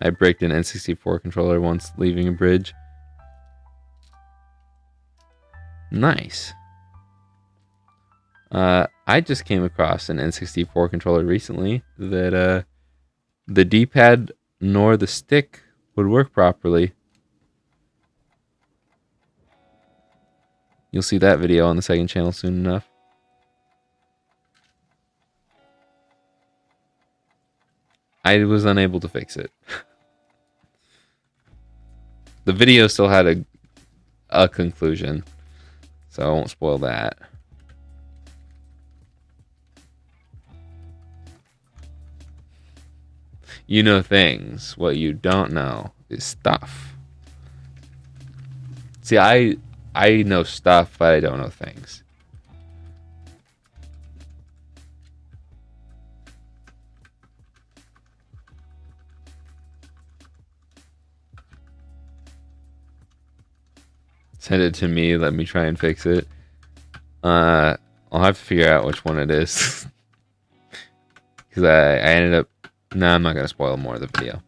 I bricked an N64 controller once leaving a bridge. Nice. I just came across an N64 controller recently that the D-pad nor the stick would work properly. You'll see that video on the second channel soon enough. I was unable to fix it. The video still had a conclusion, so I won't spoil that. You know things. What you don't know is stuff. See, I know stuff, but I don't know things. Send it to me. Let me try and fix it. I'll have to figure out which one it is. Because I ended up No, I'm not gonna spoil more of the video.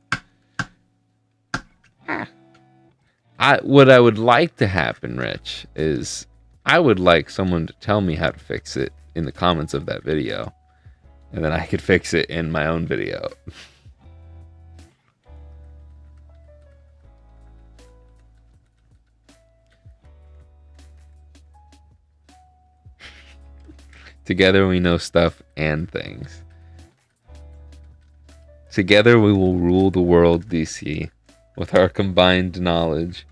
What I would like to happen, Rich, is I would like someone to tell me how to fix it in the comments of that video, and then I could fix it in my own video. Together we know stuff and things. Together we will rule the world, DC, with our combined knowledge.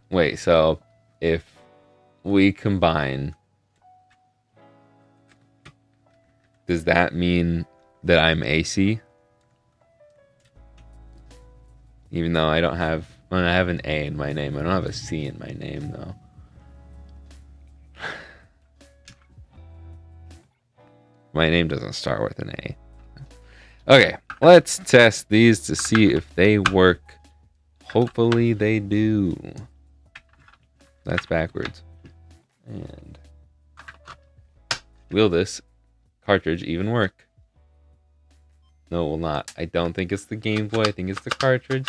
Wait, so if we combine, does that mean that I'm AC? Even though I don't have, well, I have an A in my name. I don't have a C in my name, though. My name doesn't start with an A. Okay, let's test these to see if they work. Hopefully they do. That's backwards. And will this cartridge even work? No, it will not. I don't think it's the Game Boy. I think it's the cartridge.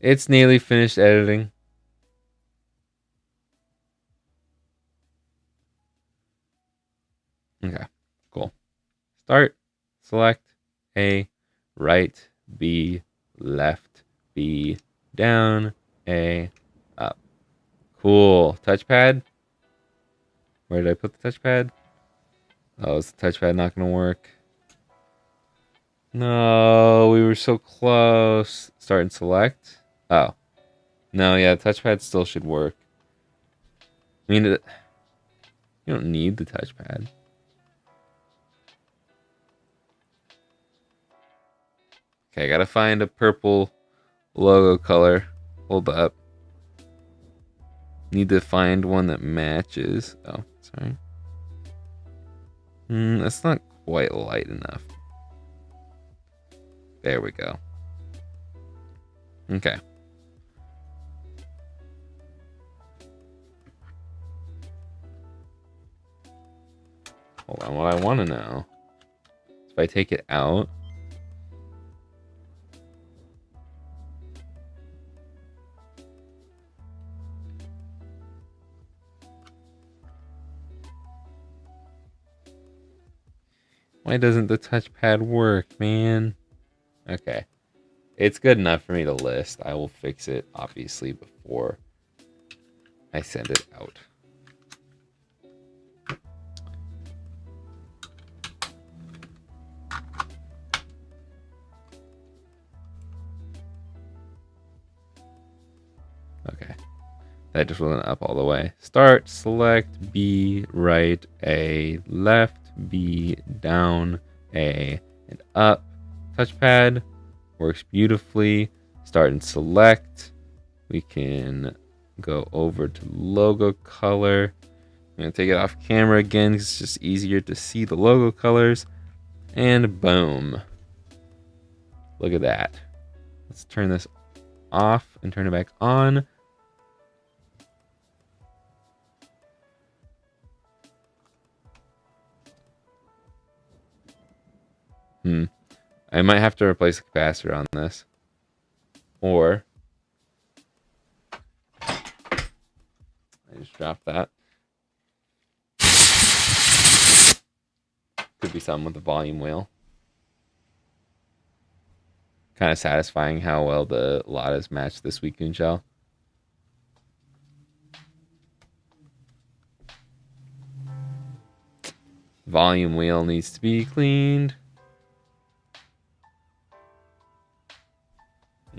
It's nearly finished editing. Okay, cool. Start, select A, right, B, left, B, down, A, up. Cool. Touchpad? Where did I put the touchpad? Oh, is the touchpad not going to work? No, we were so close. Start and select. Oh. No, yeah, the touchpad still should work. I mean, you don't need the touchpad. Okay, I gotta find a purple logo color. Hold up. Need to find one that matches. Oh, sorry. That's not quite light enough. There we go. Okay. Hold on, what I want to know. If I take it out. Why doesn't the touchpad work, man? Okay. It's good enough for me to list. I will fix it, obviously, before I send it out. Okay. That just wasn't up all the way. Start, select, B, right, A, left, B, down, A, and up. Touchpad works beautifully. Start and select. We can go over to logo color. I'm going to take it off camera again because it's just easier to see the logo colors. And boom. Look at that. Let's turn this off and turn it back on. I might have to replace the capacitor on this. Or I just dropped that. Could be something with the volume wheel. Kind of satisfying how well the Ladas match the Suicune shell. Volume wheel needs to be cleaned.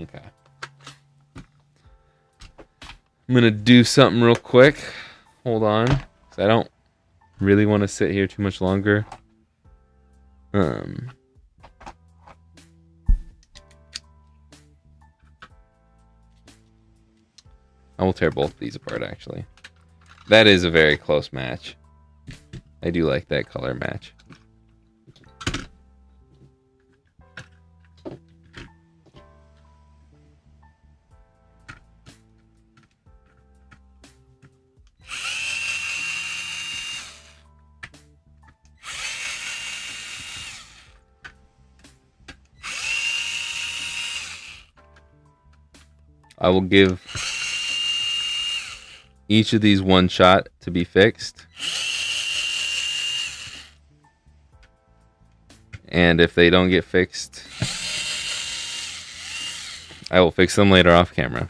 Okay. I'm going to do something real quick. Hold on. Because I don't really want to sit here too much longer. I will tear both of these apart, actually. That is a very close match. I do like that color match. I will give each of these one shot to be fixed. And if they don't get fixed, I will fix them later off camera.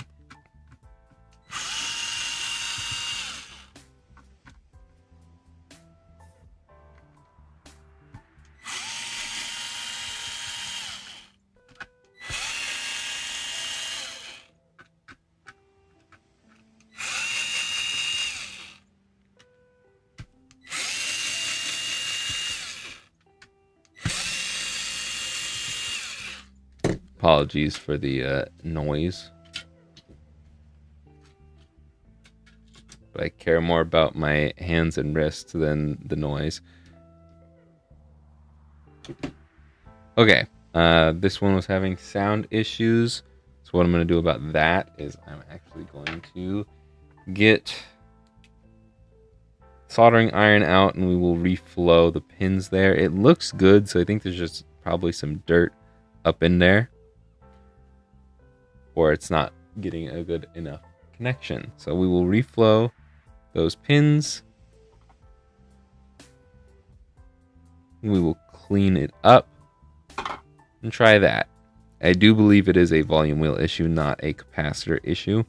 Apologies for the noise. But I care more about my hands and wrists than the noise. Okay, this one was having sound issues. So what I'm going to do about that is I'm actually going to get soldering iron out and we will reflow the pins there. It looks good, so I think there's just probably some dirt up in there, or it's not getting a good enough connection. So we will reflow those pins. We will clean it up and try that. I do believe it is a volume wheel issue, not a capacitor issue,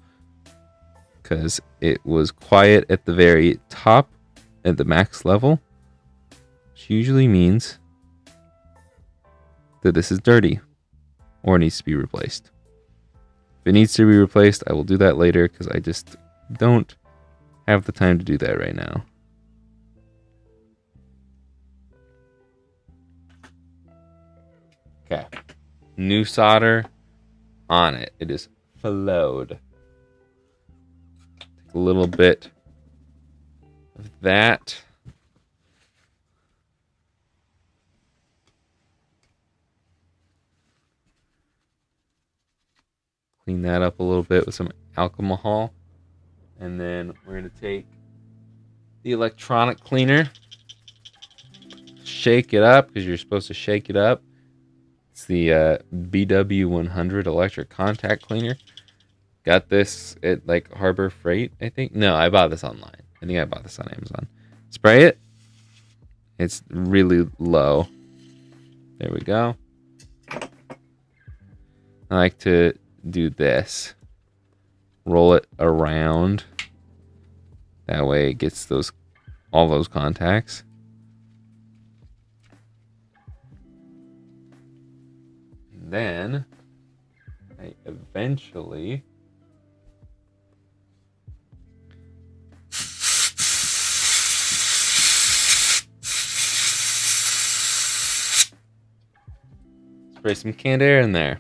because it was quiet at the very top at the max level, which usually means that this is dirty or needs to be replaced. If it needs to be replaced, I will do that later because I just don't have the time to do that right now. Okay. New solder on it. It is flowed. Take a little bit of that. Clean that up a little bit with some alcohol. And then we're going to take the electronic cleaner. Shake it up, because you're supposed to shake it up. It's the BW100 electric contact cleaner. Got this at like Harbor Freight, I think. No, I bought this online. I think I bought this on Amazon. Spray it. It's really low. There we go. I like to do this. Roll it around. That way it gets all those contacts. And then I eventually spray some canned air in there.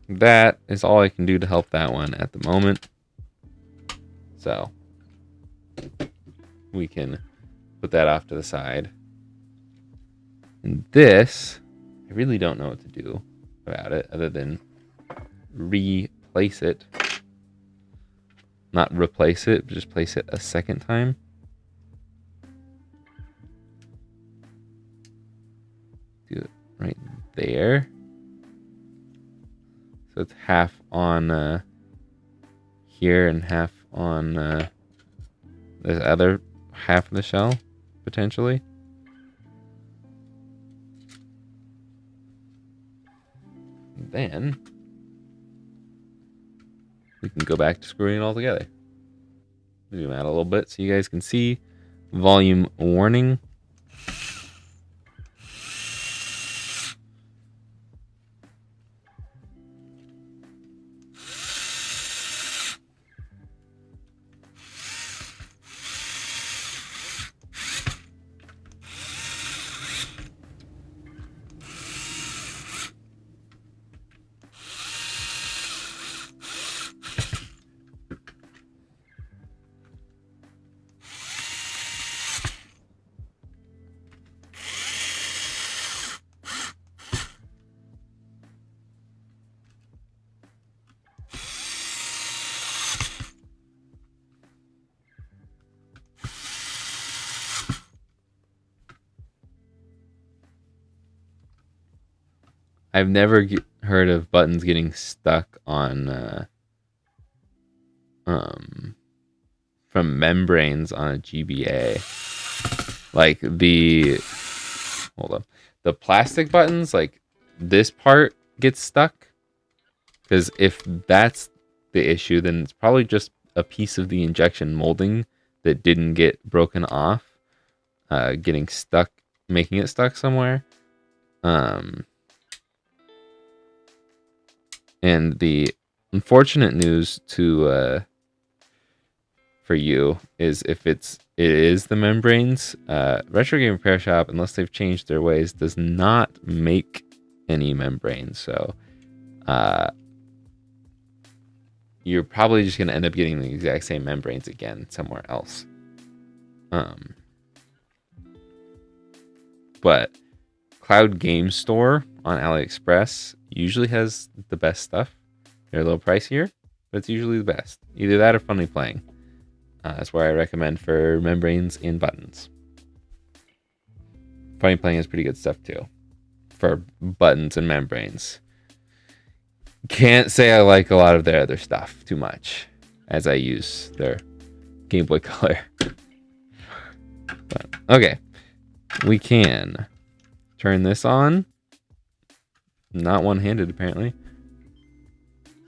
That is all I can do to help that one at the moment. So we can put that off to the side. And this, I really don't know what to do about it other than replace it. Not replace it, but just place it a second time. Do it right there. So it's half on here and half on the other half of the shell, potentially. And then we can go back to screwing it all together. Zoom out a little bit so you guys can see. Volume warning. I've never heard of buttons getting stuck on from membranes on a GBA. Like hold up, the plastic buttons, like this part gets stuck. Because if that's the issue, then it's probably just a piece of the injection molding that didn't get broken off, getting stuck, making it stuck somewhere. And the unfortunate news for you is if it is the membranes, Retro Game Repair Shop, unless they've changed their ways, does not make any membranes. So you're probably just going to end up getting the exact same membranes again somewhere else. But Cloud Game Store on AliExpress usually has the best stuff. They're a little pricier, but it's usually the best. Either that or Funny Playing. That's where I recommend for membranes and buttons. Funny Playing has pretty good stuff too for buttons and membranes. Can't say I like a lot of their other stuff too much, as I use their Game Boy Color. But, okay, we can turn this on. Not one-handed, apparently.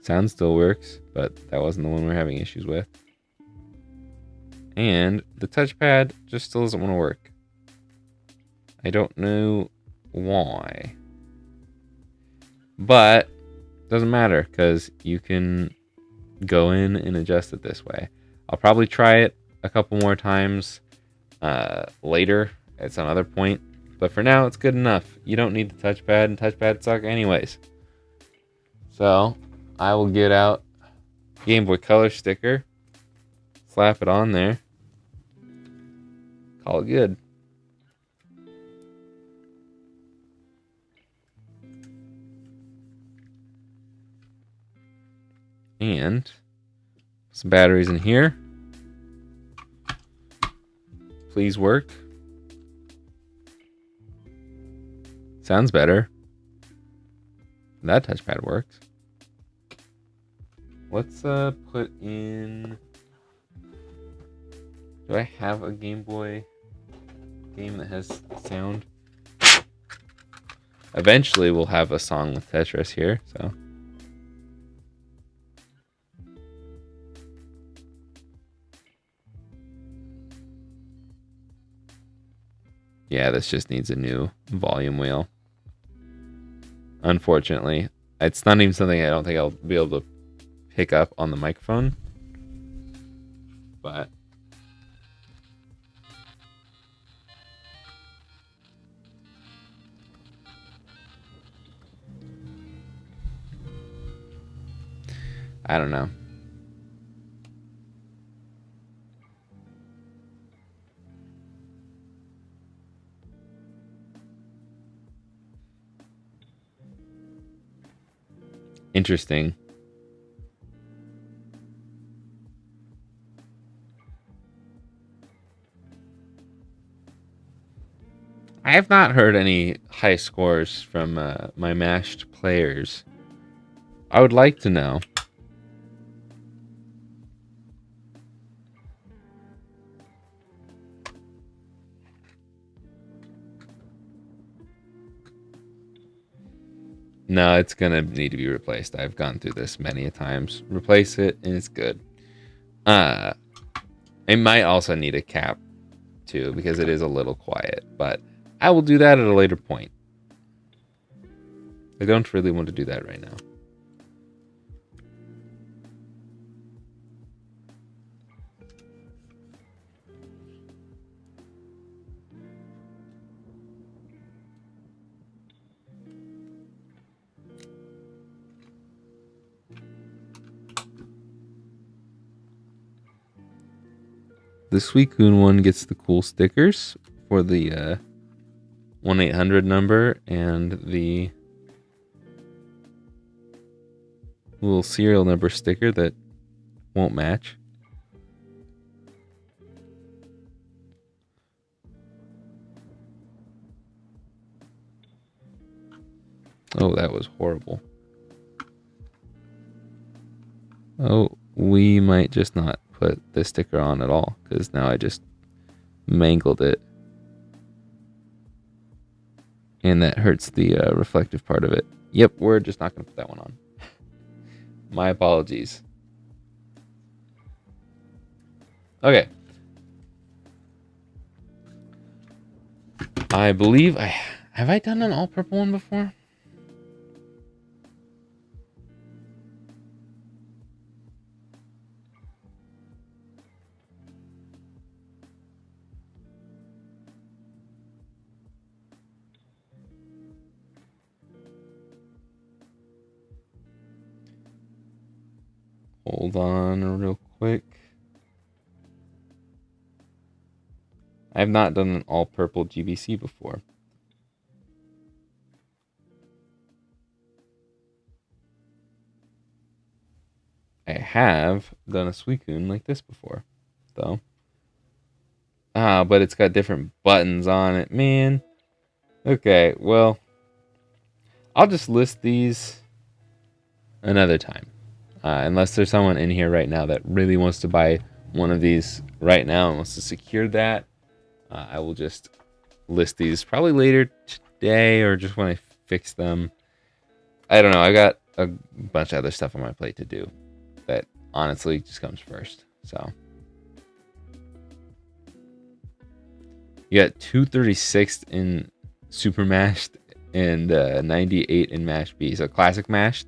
Sound still works, but that wasn't the one we're having issues with. And the touchpad just still doesn't want to work. I don't know why. But doesn't matter, because you can go in and adjust it this way. I'll probably try it a couple more times later at some other point. But for now, it's good enough. You don't need the touchpad, and touchpads suck anyways. So I will get out Game Boy Color sticker, slap it on there, call it good. And some batteries in here. Please work. Sounds better. That touchpad works. Let's put in... Do I have a Game Boy game that has sound? Eventually we'll have a song with Tetris here, so... Yeah, this just needs a new volume wheel. Unfortunately. It's not even something I don't think I'll be able to pick up on the microphone. But I don't know. Interesting. I have not heard any high scores from my mashed players. I would like to know. No, it's gonna need to be replaced. I've gone through this many a times. Replace it, and it's good. It might also need a cap, too, because it is a little quiet. But I will do that at a later point. I don't really want to do that right now. The Suicune one gets the cool stickers for the 1-800 number and the little serial number sticker that won't match. Oh, that was horrible. Oh, we might just not put this sticker on at all, because now I just mangled it. And that hurts the reflective part of it. Yep, we're just not going to put that one on. My apologies. Okay. I believe have I done an all purple one before? Hold on real quick. I have not done an all purple GBC before. I have done a Suicune like this before, though. But it's got different buttons on it, man. Okay, well, I'll just list these another time. Unless there's someone in here right now that really wants to buy one of these right now and wants to secure that, I will just list these probably later today or just when I fix them. I don't know. I got a bunch of other stuff on my plate to do that honestly just comes first. So you got 236 in Super Mashed and 98 in Mashed B. So classic Mashed.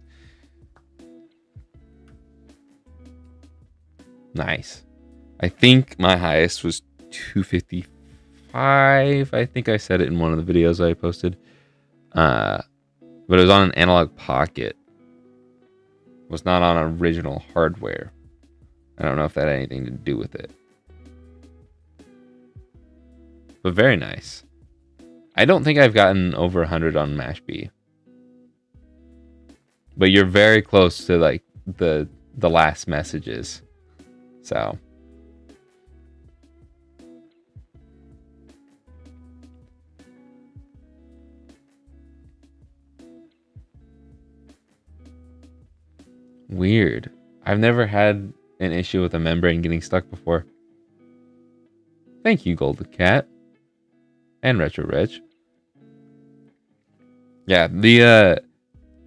Nice. I think my highest was 255. I think I said it in one of the videos I posted. But it was on an analog pocket. It was not on original hardware. I don't know if that had anything to do with it. But very nice. I don't think I've gotten over 100 on Mash B. But you're very close to like the last messages. So weird. I've never had an issue with a membrane getting stuck before. Thank you, Golden Cat. And Retro Rich. Yeah,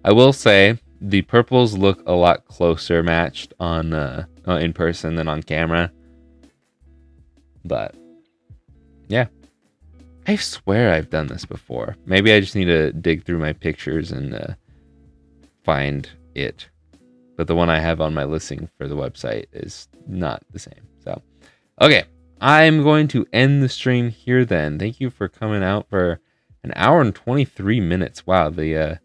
I will say the purples look a lot closer matched on in person than on camera. But yeah. I swear I've done this before. Maybe I just need to dig through my pictures and find it. But the one I have on my listing for the website is not the same. So, okay. I'm going to end the stream here then. Thank you for coming out for an hour and 23 minutes. Wow, the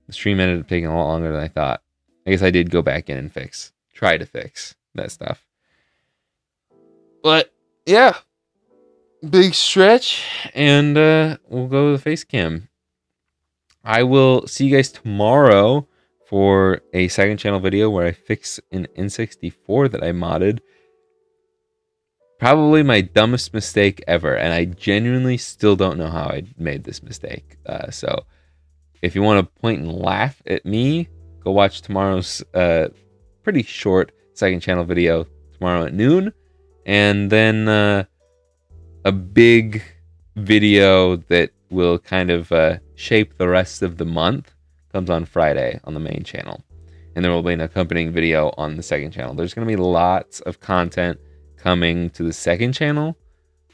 stream ended up taking a lot longer than I thought. I guess I did go back in and try to fix that stuff. But, yeah. Big stretch, and we'll go to the face cam. I will see you guys tomorrow for a second channel video where I fix an N64 that I modded. Probably my dumbest mistake ever, and I genuinely still don't know how I made this mistake. So if you want to point and laugh at me, go watch tomorrow's pretty short second channel video tomorrow at noon. And then a big video that will kind of shape the rest of the month comes on Friday on the main channel. And there will be an accompanying video on the second channel. There's going to be lots of content coming to the second channel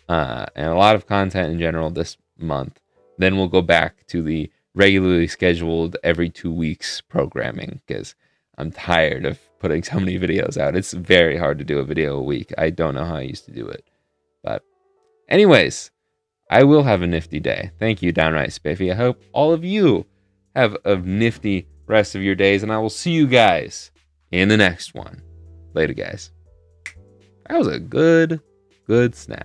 and a lot of content in general this month. Then we'll go back to the regularly scheduled every 2 weeks programming because I'm tired of putting so many videos out. It's very hard to do a video a week. I don't know how I used to do it. But anyways, I will have a nifty day. Thank you, Downright Spiffy. I hope all of you have a nifty rest of your days, and I will see you guys in the next one. Later, guys. That was a good snap.